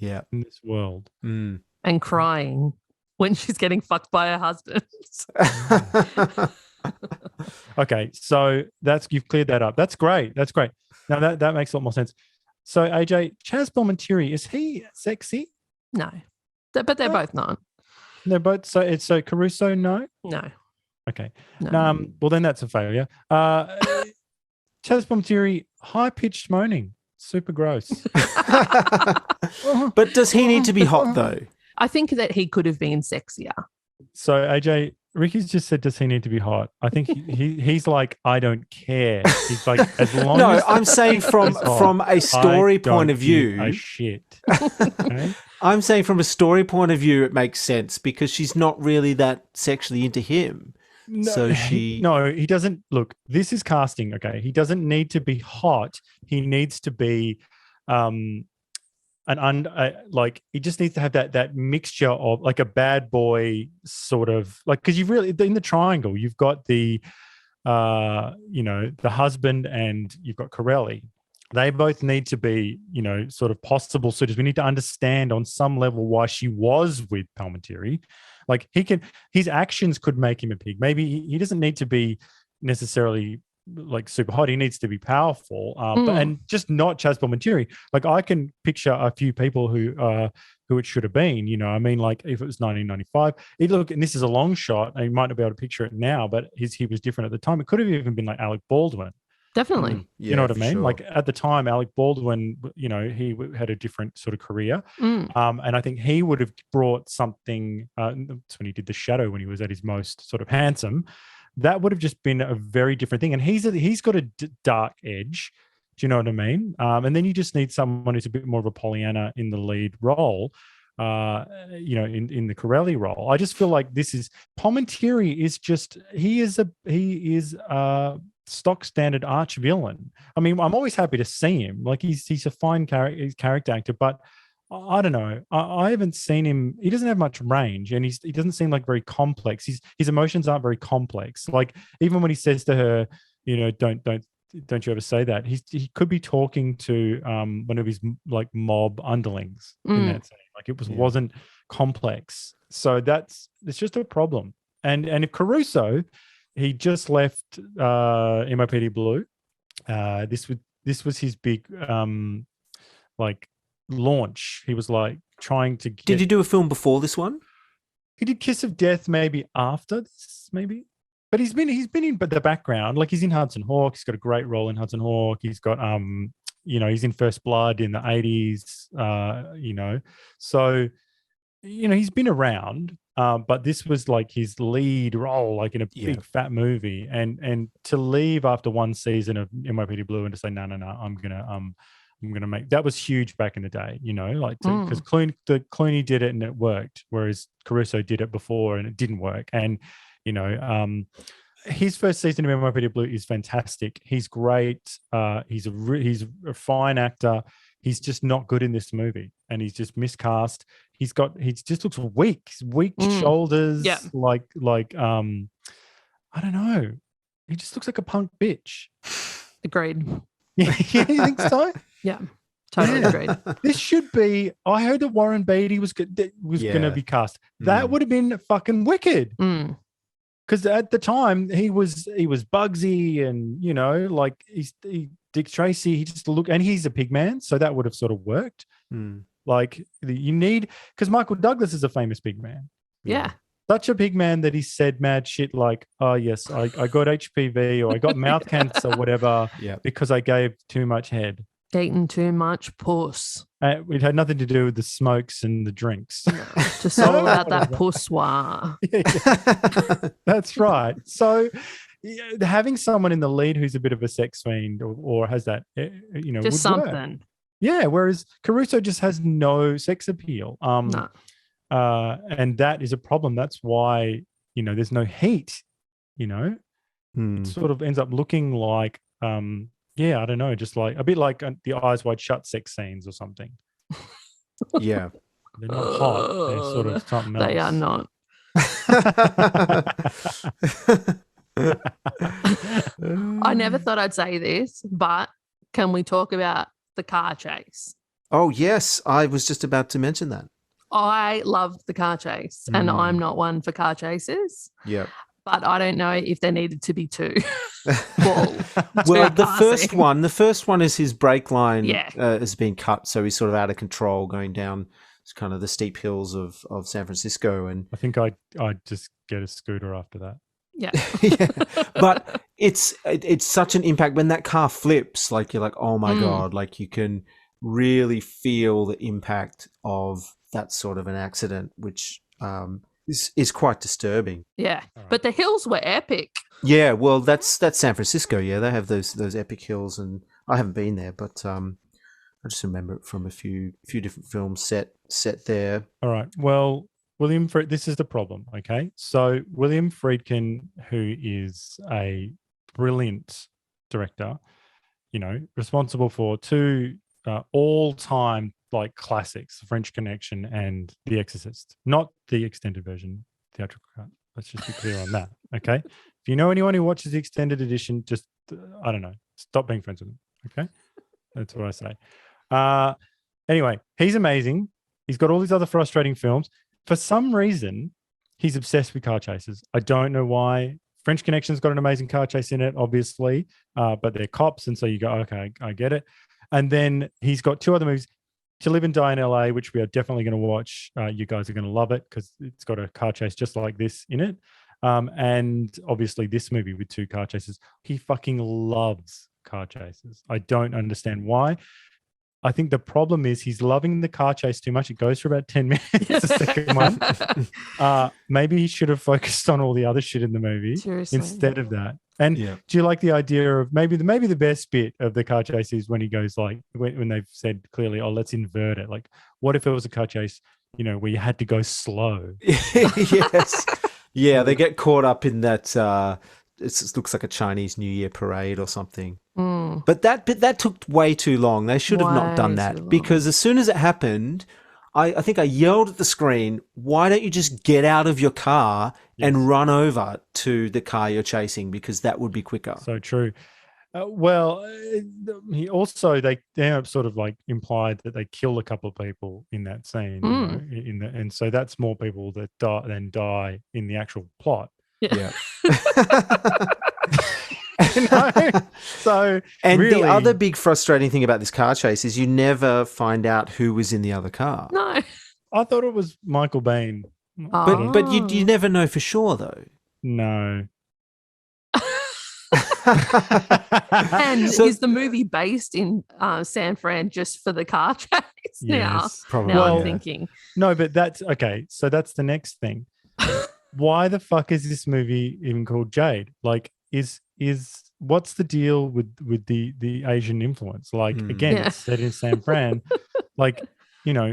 in this world, and crying when she's getting fucked by her husband. Okay, so you've cleared that up. That's great. Now that makes a lot more sense. So AJ, Chaz Palminteri, is he sexy? No, but they're both not. They're both. So Caruso, no. No. Okay. No. Well, then that's a failure. Chaz Palminteri, high pitched moaning, super gross. But does he need to be hot though? I think that he could have been sexier. So AJ, Ricky's just said, does he need to be hot? I think he's like, I don't care. He's like, as long no, as I'm saying from a story point of view. A shit. Okay? I'm saying from a story point of view, it makes sense because she's not really that sexually into him. No, so he doesn't. Look, this is casting. Okay, he doesn't need to be hot. He needs to be, like he just needs to have that mixture of like a bad boy sort of like, because you've really in the triangle you've got the the husband and you've got Corelli. They both need to be sort of possible suitors. We need to understand on some level why she was with Palminteri. Like his actions could make him a pig. Maybe he doesn't need to be necessarily like super hot. He needs to be powerful, and just not Chaz Palminteri. Like I can picture a few people who it should have been. I mean, like if it was 1995, and this is a long shot. And you might not be able to picture it now, but he was different at the time. It could have even been like Alec Baldwin. Definitely. You know what I mean? Sure. Like at the time, Alec Baldwin, he had a different sort of career. And I think he would have brought something, that's when he did The Shadow, when he was at his most sort of handsome. That would have just been a very different thing. And he's got a dark edge. Do you know what I mean? And then you just need someone who's a bit more of a Pollyanna in the lead role, in the Corelli role. I just feel like this is Palminteri is just he is a stock standard arch villain. I mean, I'm always happy to see him. Like he's a fine character actor, but I don't know. I haven't seen him. He doesn't have much range, and he doesn't seem like very complex. His emotions aren't very complex. Like even when he says to her, don't you ever say that. He could be talking to one of his like mob underlings in that scene. Like it wasn't complex. So it's just a problem. And if Caruso, he just left MOPD Blue. This was his big like launch. He was like trying to get, Did you do a film before this one? he did Kiss of Death maybe after this, maybe. But he's been in the background. Like, he's in Hudson Hawk. He's got a great role in Hudson Hawk. He's got he's in First Blood in the 80s, So, he's been around. But this was like his lead role, like in a big fat movie. And to leave after one season of NYPD Blue and to say, no, I'm gonna make, that was huge back in the day, because Clooney did it and it worked, whereas Caruso did it before and it didn't work. And his first season of NYPD Blue is fantastic. He's great. He's a fine actor. He's just not good in this movie, and he's just miscast. He just looks weak. Weak shoulders. Yeah. Like I don't know. He just looks like a punk bitch. Agreed. Yeah, you think so? Yeah, totally agreed. This should be. I heard that Warren Beatty was going to be cast. That would have been fucking wicked. Because at the time he was Bugsy, and like he Dick Tracy. He just looked, and he's a pig man, so that would have sort of worked. Like, you need, because Michael Douglas is a famous pig man. Yeah. Such a pig man that he said mad shit like, oh yes, I got HPV, or I got mouth cancer, whatever, because I gave too much head. Eating too much puss. It had nothing to do with the smokes and the drinks. No, just all about that pussoir. Yeah. That's right. So having someone in the lead who's a bit of a sex fiend or has that, just something. Work. Yeah, whereas Caruso just has no sex appeal. No. And that is a problem. That's why, there's no heat, It sort of ends up looking like, I don't know, just like a bit like the Eyes Wide Shut sex scenes or something. Yeah. They're not hot. They're sort of something else. They are not. I never thought I'd say this, but can we talk about the car chase? Oh, yes. I was just about to mention that. I love the car chase, and I'm not one for car chases. Yeah. But I don't know if there needed to be two. Well, the first one is his brake line Yeah. Has been cut, so he's sort of out of control going down kind of the steep hills of San Francisco. And I think I'd just get a scooter after that. Yeah. yeah. But it's such an impact when that car flips, like you're like, oh my God, like you can really feel the impact of that sort of an accident, which is quite disturbing. Yeah. Right. But the hills were epic. Yeah, well, that's San Francisco. Yeah, they have those epic hills, and I haven't been there, but I just remember it from a few different films set there. All right. Well, this is the problem. Okay, so William Friedkin, who is a brilliant director, responsible for two all-time like classics, French Connection and The Exorcist, not the extended version, theatrical cut. Let's just be clear on that. Okay. If you know anyone who watches the extended edition, just, I don't know, stop being friends with them. Okay. That's what I say. Anyway, he's amazing. He's got all these other frustrating films. For some reason, he's obsessed with car chases. I don't know why. French Connection's got an amazing car chase in it, obviously, but they're cops. And so you go, okay, I get it. And then he's got two other movies, To Live and Die in LA, which we are definitely going to watch. You guys are going to love it because it's got a car chase just like this in it. And obviously this movie with two car chases. He fucking loves car chases. I don't understand why. I think the problem is he's loving the car chase too much. It goes for about 10 minutes, the second one. Maybe he should have focused on all the other shit in the movie instead of that. And do you like the idea of maybe the best bit of the car chase is when he goes like, when they've said clearly, oh, let's invert it. Like, what if it was a car chase, where you had to go slow? Yes. Yeah, they get caught up in that. It looks like a Chinese New Year parade or something. But that took way too long. They should have not done that, because as soon as it happened, I think I yelled at the screen, why don't you just get out of your car and run over to the car you're chasing, because that would be quicker. So true. He also, they sort of like implied that they killed a couple of people in that scene, and so that's more people that die in the actual plot. Yeah. You know? So, And really, the other big frustrating thing about this car chase is you never find out who was in the other car. No. I thought it was Michael Biehn. But you never know for sure, though. No. And So- is the movie based in San Fran just for the car chase now? Yes. Probably, Now yeah. I'm thinking. No, but that's okay. So that's the next thing. Why the fuck is this movie even called Jade? Like, is what's the deal with the Asian influence? Like, again, Yeah. it's set in San Fran. Like,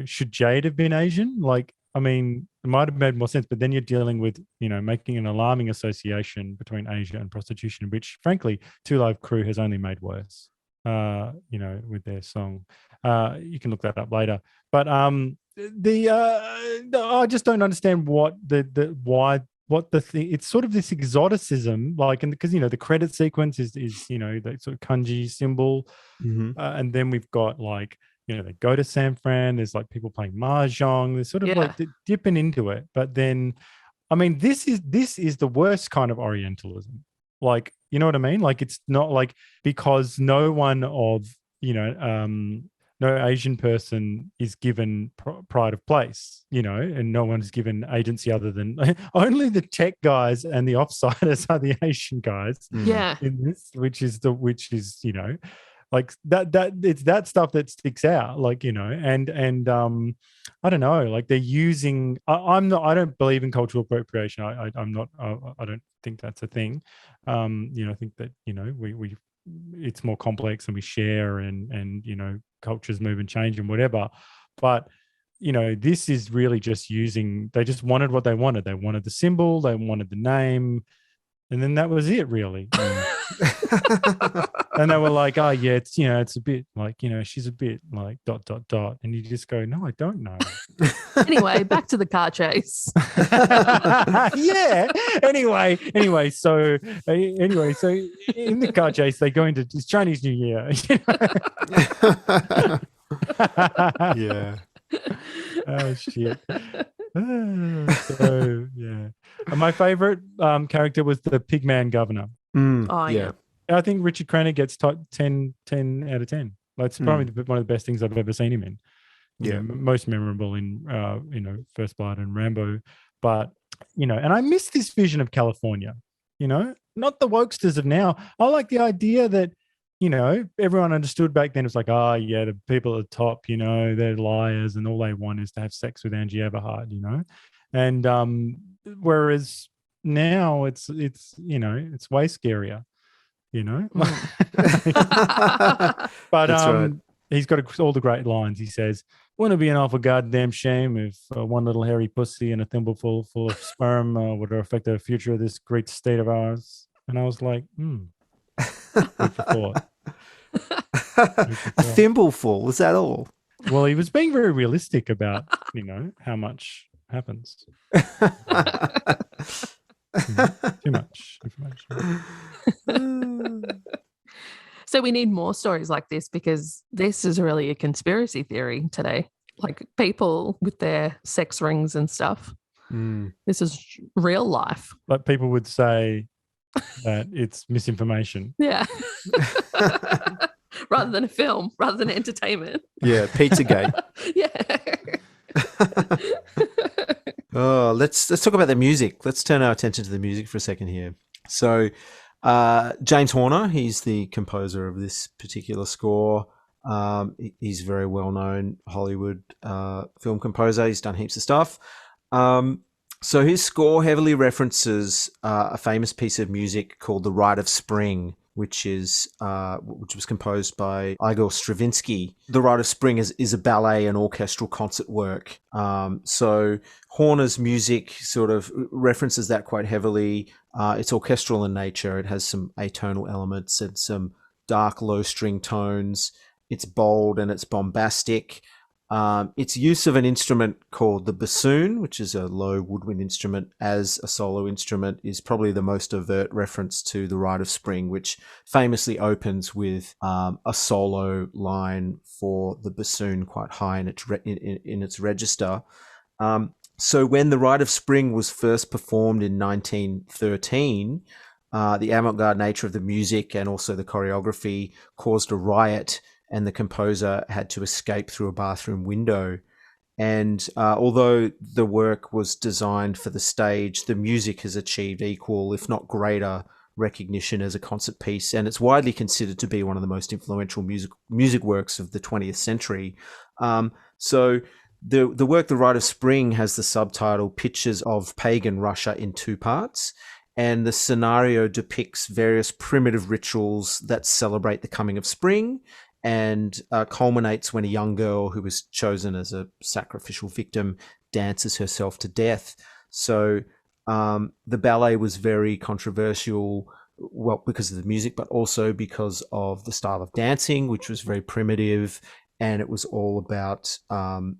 should Jade have been Asian? Like, I mean, it might have made more sense, but then you're dealing with, making an alarming association between Asia and prostitution, which, frankly, Two Live Crew has only made worse. With their song. You can look that up later. But I just don't understand what the thing. It's sort of this exoticism, like, and because the credit sequence is the sort of kanji symbol, and then we've got like they go to San Fran. There's like people playing mahjong. There's sort of like dipping into it, but then, I mean, this is the worst kind of Orientalism. Like, you know what I mean? Like, it's not like because no one of no Asian person is given pride of place, and no one is given agency other than only the tech guys and the offsiders are the Asian guys. Yeah. In this, which is like that it's that stuff that sticks out, like, and I don't know, like they're using. I don't believe in cultural appropriation. I'm not. I don't think that's a thing. I think that we it's more complex and we share and cultures move and change and whatever. But this is really just using. They just wanted what they wanted. They wanted the symbol. They wanted the name, and then that was it, really. And they were like, oh yeah, it's it's a bit like she's a bit like ... and you just go, no, I don't know. Anyway, back to the car chase. Yeah. Anyway, so in the car chase, they go into it's Chinese New Year. Yeah. Oh shit. So yeah. And my favorite character was the Pigman governor. Oh yeah. I think Richard Crenna gets 10 out of 10. That's probably one of the best things I've ever seen him in. Most memorable in First Blood and Rambo. But and I miss this vision of California. Not the wokesters of now. I like the idea that everyone understood back then. It was like, oh yeah, the people at the top, they're liars and all they want is to have sex with Angie Everhart. And whereas now it's way scarier. But right. He's got all the great lines. He says, "Wouldn't it be an awful goddamn shame if one little hairy pussy and a thimbleful full of sperm would affect the future of this great state of ours?" And I was like, food for thought. A thimbleful, is that all? Well, he was being very realistic about how much happens. Too much information. So we need more stories like this because this is really a conspiracy theory today. Like people with their sex rings and stuff. This is real life. But people would say that it's misinformation. Yeah. Rather than a film, rather than entertainment. Yeah, Pizzagate. Yeah. Oh, let's talk about the music. Let's turn our attention to the music for a second here. So, James Horner, he's the composer of this particular score. He's a very well-known Hollywood film composer. He's done heaps of stuff. So his score heavily references a famous piece of music called the Rite of Spring, which was composed by Igor Stravinsky. The Rite of Spring is a ballet and orchestral concert work. So Horner's music sort of references that quite heavily. It's orchestral in nature. It has some atonal elements and some dark low string tones. It's bold and it's bombastic. Its use of an instrument called the bassoon, which is a low woodwind instrument, as a solo instrument is probably the most overt reference to the Rite of Spring, which famously opens with a solo line for the bassoon quite high in its register. So when the Rite of Spring was first performed in 1913, the avant-garde nature of the music and also the choreography caused a riot, and the composer had to escape through a bathroom window. And although the work was designed for the stage, the music has achieved equal, if not greater, recognition as a concert piece, and it's widely considered to be one of the most influential music works of the 20th century. So the work, The Rite of Spring, has the subtitle Pictures of Pagan Russia in two parts, and the scenario depicts various primitive rituals that celebrate the coming of spring, and culminates when a young girl who was chosen as a sacrificial victim dances herself to death. So the ballet was very controversial, well, because of the music, but also because of the style of dancing, which was very primitive, and it was all about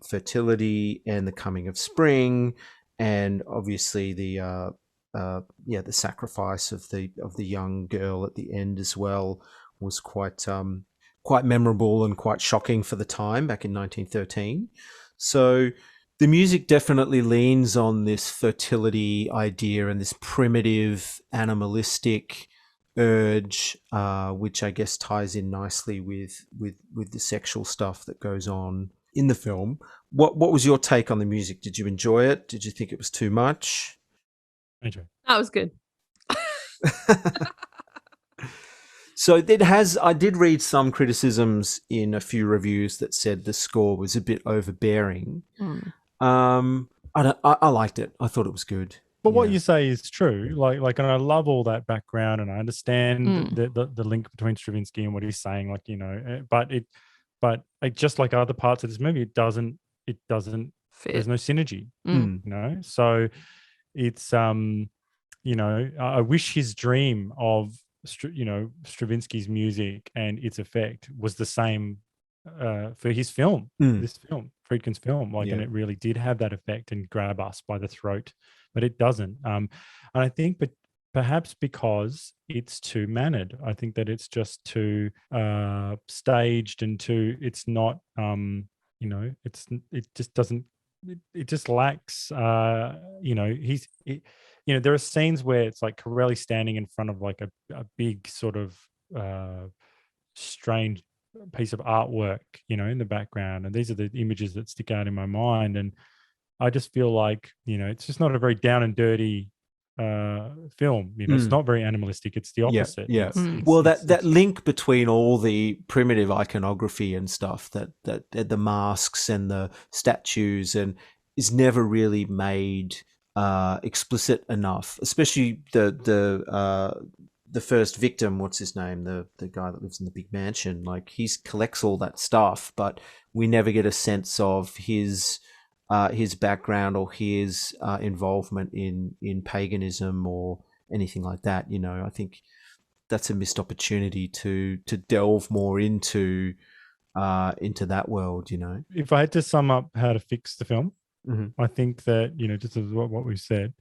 fertility and the coming of spring, and obviously the sacrifice of the young girl at the end as well was quite memorable and quite shocking for the time back in 1913. So the music definitely leans on this fertility idea and this primitive animalistic urge, which I guess ties in nicely with the sexual stuff that goes on in the film. What was your take on the music? Did you enjoy it? Did you think it was too much? Enjoy. That was good. So I did read some criticisms in a few reviews that said the score was a bit overbearing. I liked it. I thought it was good. But what you say is true. Like, and I love all that background, and I understand the link between Stravinsky and what he's saying. Like, you know, but like, just like other parts of this movie, it doesn't fit. There's no synergy. You know, so it's you know, I wish his dream of Stravinsky's music and its effect was the same for his film, this film, Friedkin's film, like, and it really did have that effect and grab us by the throat, but it doesn't. And I think, but perhaps because it's too mannered, I think that it's just too staged and it's not, you know, it just doesn't, it just lacks, you know, you know, there are scenes where it's like Corelli standing in front of like a big sort of strange piece of artwork, you know, in the background. And these are the images that stick out in my mind. And I just feel like, you know, it's just not a very down and dirty film. You know, it's not very animalistic. It's the opposite. Yeah. Well, that link between all the primitive iconography and stuff, that the masks and the statues, and is never really made explicit enough, especially the first victim, what's his name, the guy that lives in the big mansion. Like, he collects all that stuff, but we never get a sense of his background or his involvement in paganism or anything like that. You know, I think that's a missed opportunity to delve more into that world. You know, if I had to sum up how to fix the film, I think that, you know, just as what we said,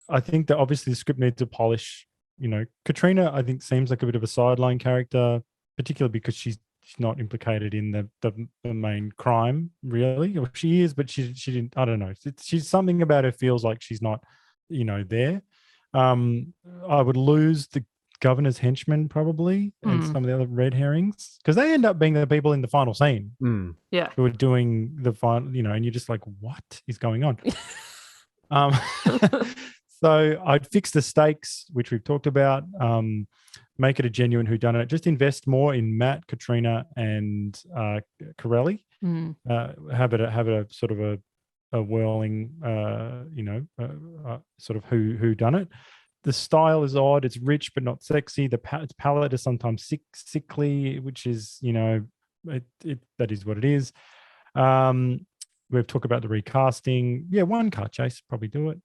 I think that obviously the script needs to polish. You know, Katrina, I think, seems like a bit of a sideline character, particularly because she's not implicated in the main crime, really. Or she is, but she didn't. I don't know. She's something about her feels like she's not, you know, there. I would lose the governor's henchmen probably, and some of the other red herrings, because they end up being the people in the final scene. Who are doing the final, you know, and you're just like, what is going on? So I'd fix the stakes, which we've talked about, make it a genuine whodunit, just invest more in Matt, Katrina, and Corelli. Have it a sort of a whirling, you know, sort of whodunit. The style is odd. It's rich but not sexy. Its palette is sometimes sickly, which is, you know, that is what it is. We've talked about the recasting. Yeah, one car chase probably do it.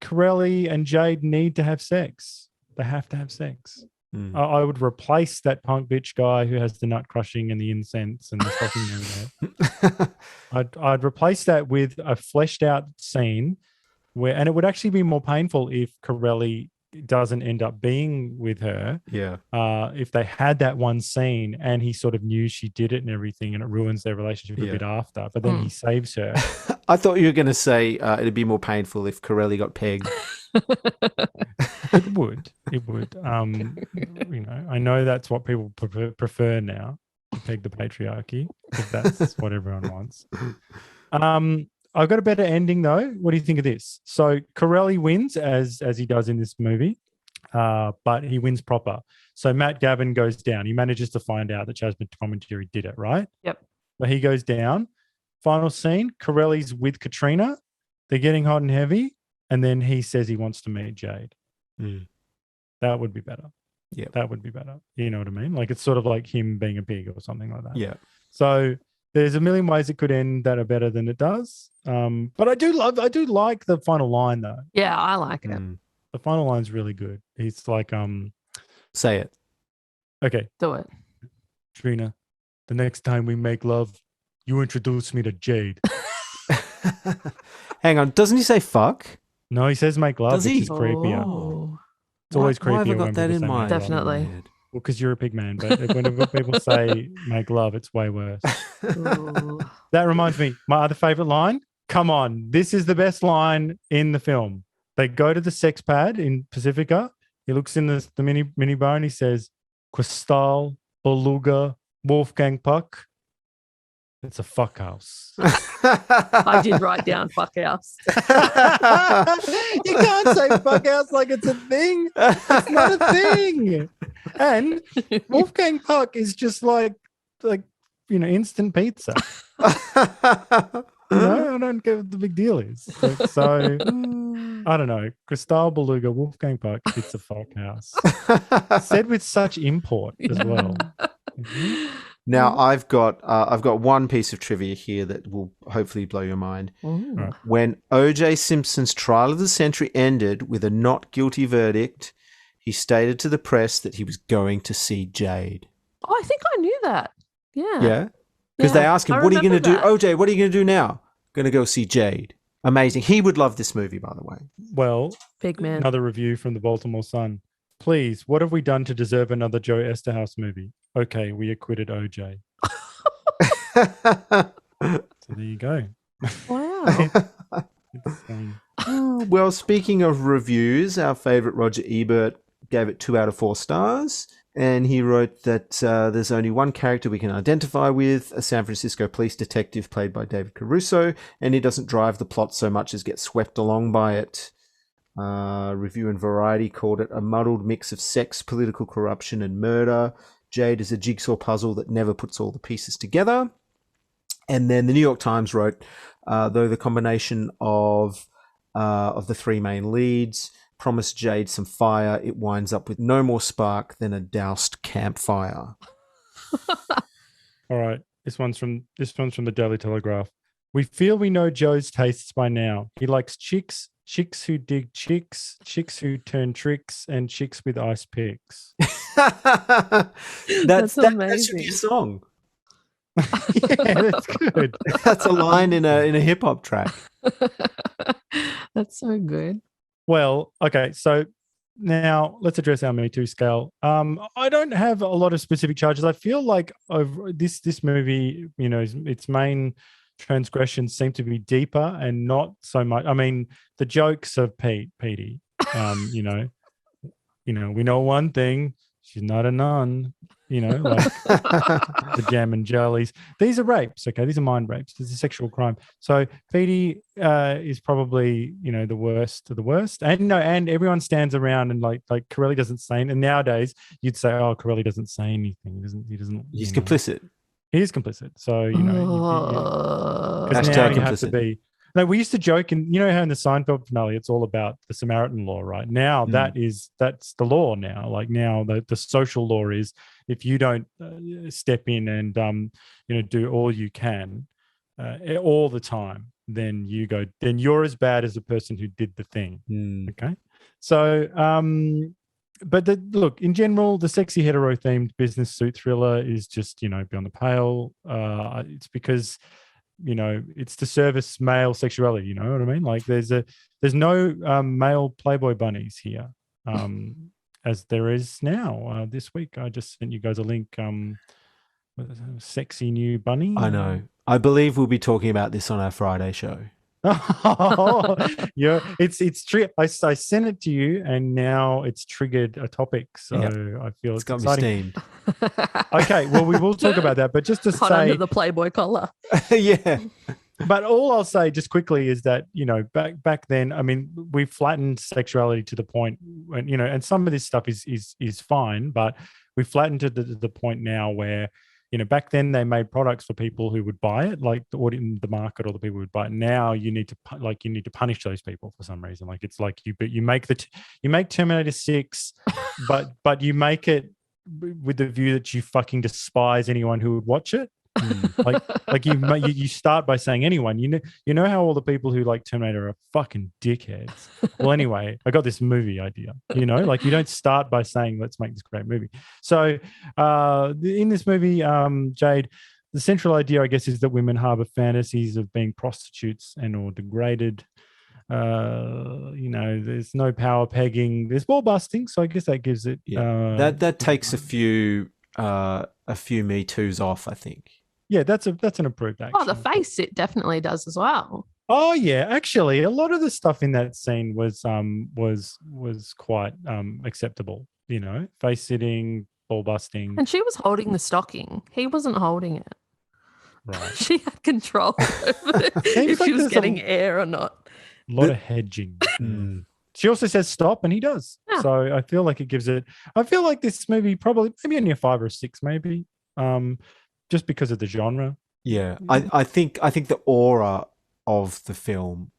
Corelli and Jade need to have sex. They have to have sex. I would replace that punk bitch guy who has the nut crushing and the incense and the fucking. I'd replace that with a fleshed out scene where, and it would actually be more painful if Corelli doesn't end up being with her, Yeah. if they had that one scene and he sort of knew she did it and everything, and it ruins their relationship a bit after, but then he saves her. I thought you were going to say it'd be more painful if Corelli got pegged. It would. I know that's what people prefer now, to peg the patriarchy, if that's what everyone wants. I've got a better ending though. What do you think of this? So Corelli wins as he does in this movie, but he wins proper. So Matt Gavin goes down. He manages to find out that Jasmine Commentary did it, right? Yep. But he goes down. Final scene, Corelli's with Katrina. They're getting hot and heavy. And then he says he wants to meet Jade. That would be better. Yeah. That would be better. You know what I mean? Like, it's sort of like him being a pig or something like that. Yeah. So there's a million ways it could end that are better than it does. But I do like the final line though. Yeah, I like it. The final line's really good. He's like, say it. Okay. Do it. Trina, the next time we make love, you introduce me to Jade. Hang on. Doesn't he say fuck? No, he says make love. Does he? Which is creepier. Oh. It's always creepier. Why have I got when that people in say my make love. Definitely. head? Well, because you're a pig man, but whenever people say make love, it's way worse. Ooh. That reminds me, my other favorite line. Come on, this is the best line in the film. They go to the sex pad in Pacifica. He looks in the mini bar and he says, Cristal, Beluga, Wolfgang Puck. It's a fuck house. I did write down fuck house. You can't say fuck house like it's a thing. It's not a thing. And Wolfgang Puck is just like instant pizza. I don't get what the big deal is. So I don't know. Cristal, Beluga, Wolfgang Puck, it's a fuck house. Said with such import as well. Now I've got one piece of trivia here that will hopefully blow your mind. Right. When O.J. Simpson's trial of the century ended with a not guilty verdict, he stated to the press that he was going to see Jade. Oh, I think I knew that. Yeah. Yeah? Because they asked him, what are you going to do? that. O.J., what are you going to do now? Going to go see Jade. Amazing. He would love this movie, by the way. Well, Big man. another review from the Baltimore Sun. Please, what have we done to deserve another Joe Esterhaus movie? Okay, we acquitted OJ. So there you go. Wow. Well, speaking of reviews, our favorite Roger Ebert gave it 2 out of 4 stars. And he wrote that there's only one character we can identify with, a San Francisco police detective played by David Caruso, and he doesn't drive the plot so much as get swept along by it. Review and Variety called it a muddled mix of sex, political corruption, and murder. Jade is a jigsaw puzzle that never puts all the pieces together. And then the New York Times wrote, though the combination of the 3 main leads promised Jade some fire, it winds up with no more spark than a doused campfire. All right. This one's from the Daily Telegraph. We feel we know Joe's tastes by now. He likes chicks who dig chicks who turn tricks, and chicks with ice picks. That should amazing. be a song. Yeah, that's good. That's a line in a hip hop track. That's so good. Well, okay, so now let's address our Me Too scale. I don't have a lot of specific charges. I feel like over this movie, its main transgressions seem to be deeper and not so much. I mean, the jokes of Petey. We know one thing: she's not a nun. Like the jam and jellies. These are rapes, okay? These are mind rapes. This is a sexual crime. So Petey is probably, the worst of the worst. And everyone stands around and like Corelli doesn't say anything. And nowadays you'd say, oh, Corelli doesn't say anything. He doesn't. He's complicit. He is complicit. So, because now you have to be. No, we used to joke, and how in the Seinfeld finale, it's all about the Samaritan law, right? Now that's the law now. Like now the social law is if you don't step in and do all you can all the time, then you're as bad as the person who did the thing. Okay, so but look, in general, the sexy hetero themed business suit thriller is just beyond the pale. It's because it's to service male sexuality. You know what I mean? Like there's no male Playboy bunnies here. as there is now. This week, I just sent you guys a link. Sexy new bunny. I know. I believe we'll be talking about this on our Friday show. Oh, yeah, it's true. I sent it to you, and now it's triggered a topic. So I feel it's got exciting. me steamed. Okay, well, we will talk about that, but just to Hot say, under the Playboy collar. Yeah. but all I'll say just quickly is that, you know, back then, I mean, we flattened sexuality to the point when, you know, and some of this stuff is fine, but we flattened to the point now where, you know, back then they made products for people who would buy it, like the audience, the market, or the people who would buy it. Now you need to punish those people for some reason. Like, it's like you make Terminator 6, but you make it with the view that you fucking despise anyone who would watch it. Like you start by saying anyone. You know how all the people who like Terminator are fucking dickheads. Well, anyway, I got this movie idea. You know, like, you don't start by saying let's make this great movie. So in this movie, Jade, the central idea, I guess, is that women harbor fantasies of being prostitutes and or degraded. You know, there's no power pegging. There's ball busting, so I guess that gives it. That takes a few Me Too's off, I think. Yeah, that's an improved action. Oh, the face it definitely does as well. Oh yeah, actually, a lot of the stuff in that scene was quite acceptable. You know, face sitting, ball busting, and she was holding the stocking. He wasn't holding it. Right. She had control over if she was getting air or not. A lot of hedging. She also says stop, and he does. Yeah. So I feel like it gives it. I feel like this movie maybe only a 5 or a 6, maybe. Just because of the genre. Yeah, I think the aura of the film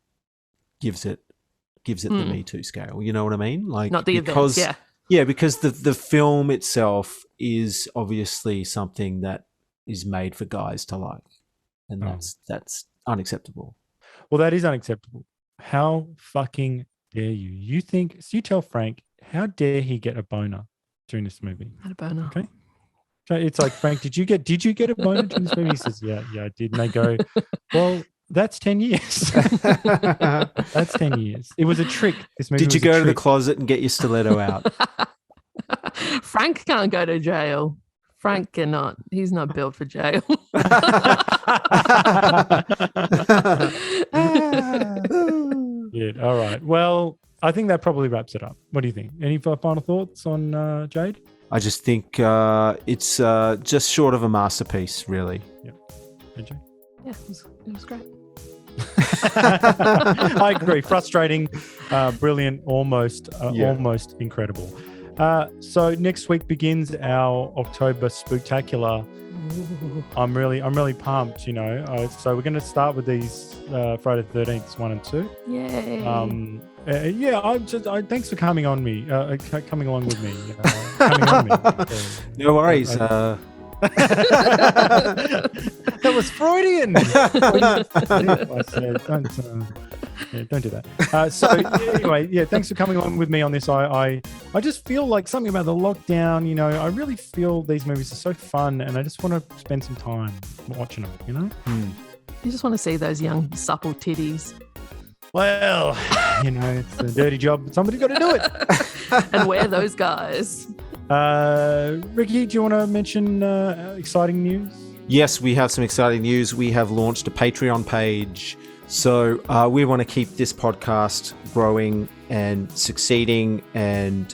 gives it the Me Too scale. You know what I mean? Like, not the events, yeah, because the film itself is obviously something that is made for guys to like, and that's unacceptable. Well, that is unacceptable. How fucking dare you? You tell Frank, how dare he get a boner during this movie? Had a boner. Okay. So it's like, Frank, did you get a boner during this movie? He says, yeah, I did. And they go, well, that's 10 years. That's 10 years. It was a trick. This movie. Did you go to the closet and get your stiletto out? Frank can't go to jail. Frank cannot. He's not built for jail. Yeah. All right. Well, I think that probably wraps it up. What do you think? Any final thoughts on Jade? I just think it's just short of a masterpiece, really. Yep. AJ? Yeah, it was great. I agree. Frustrating, brilliant, almost incredible. So next week begins our October Spooktacular. I'm really pumped, you know. So we're going to start with these Friday the 13th 1 and 2. Yay. Thanks for coming on me, coming along with me. Coming on me. No worries. That was Freudian. I said, don't do that. So anyway, thanks for coming along with me on this. I just feel like something about the lockdown, you know, I really feel these movies are so fun, and I just want to spend some time watching them, you know? You just want to see those young, supple titties. Well, you know, it's a dirty job, but somebody's got to do it. And we're those guys. Ricky, do you want to mention exciting news? Yes, we have some exciting news. We have launched a Patreon page. So we want to keep this podcast growing and succeeding, and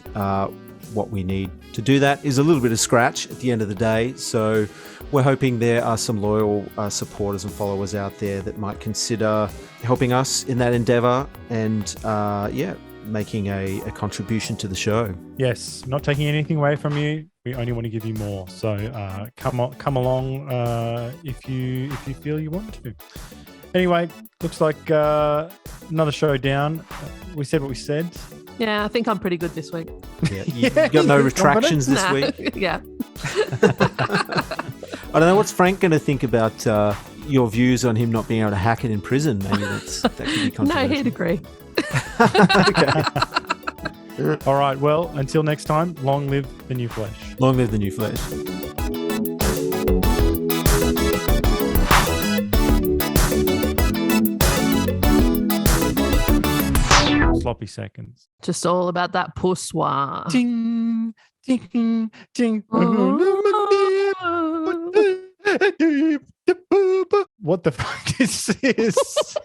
what we need to do that is a little bit of scratch at the end of the day. So we're hoping there are some loyal supporters and followers out there that might consider helping us in that endeavor, and making a contribution to the show. Yes, not taking anything away from you. We only want to give you more. So come along if you feel you want to. Anyway, looks like another show down. We said what we said. Yeah, I think I'm pretty good this week. Yeah, you got no retractions this week? Yeah. I don't know, what's Frank going to think about your views on him not being able to hack it in prison? Maybe that could be controversial. No, he'd agree. Okay. All right, well, until next time, long live the new flesh. Long live the new flesh. sloppy seconds. Just all about that poussoir. Ding, ding, ding. What the fuck is this?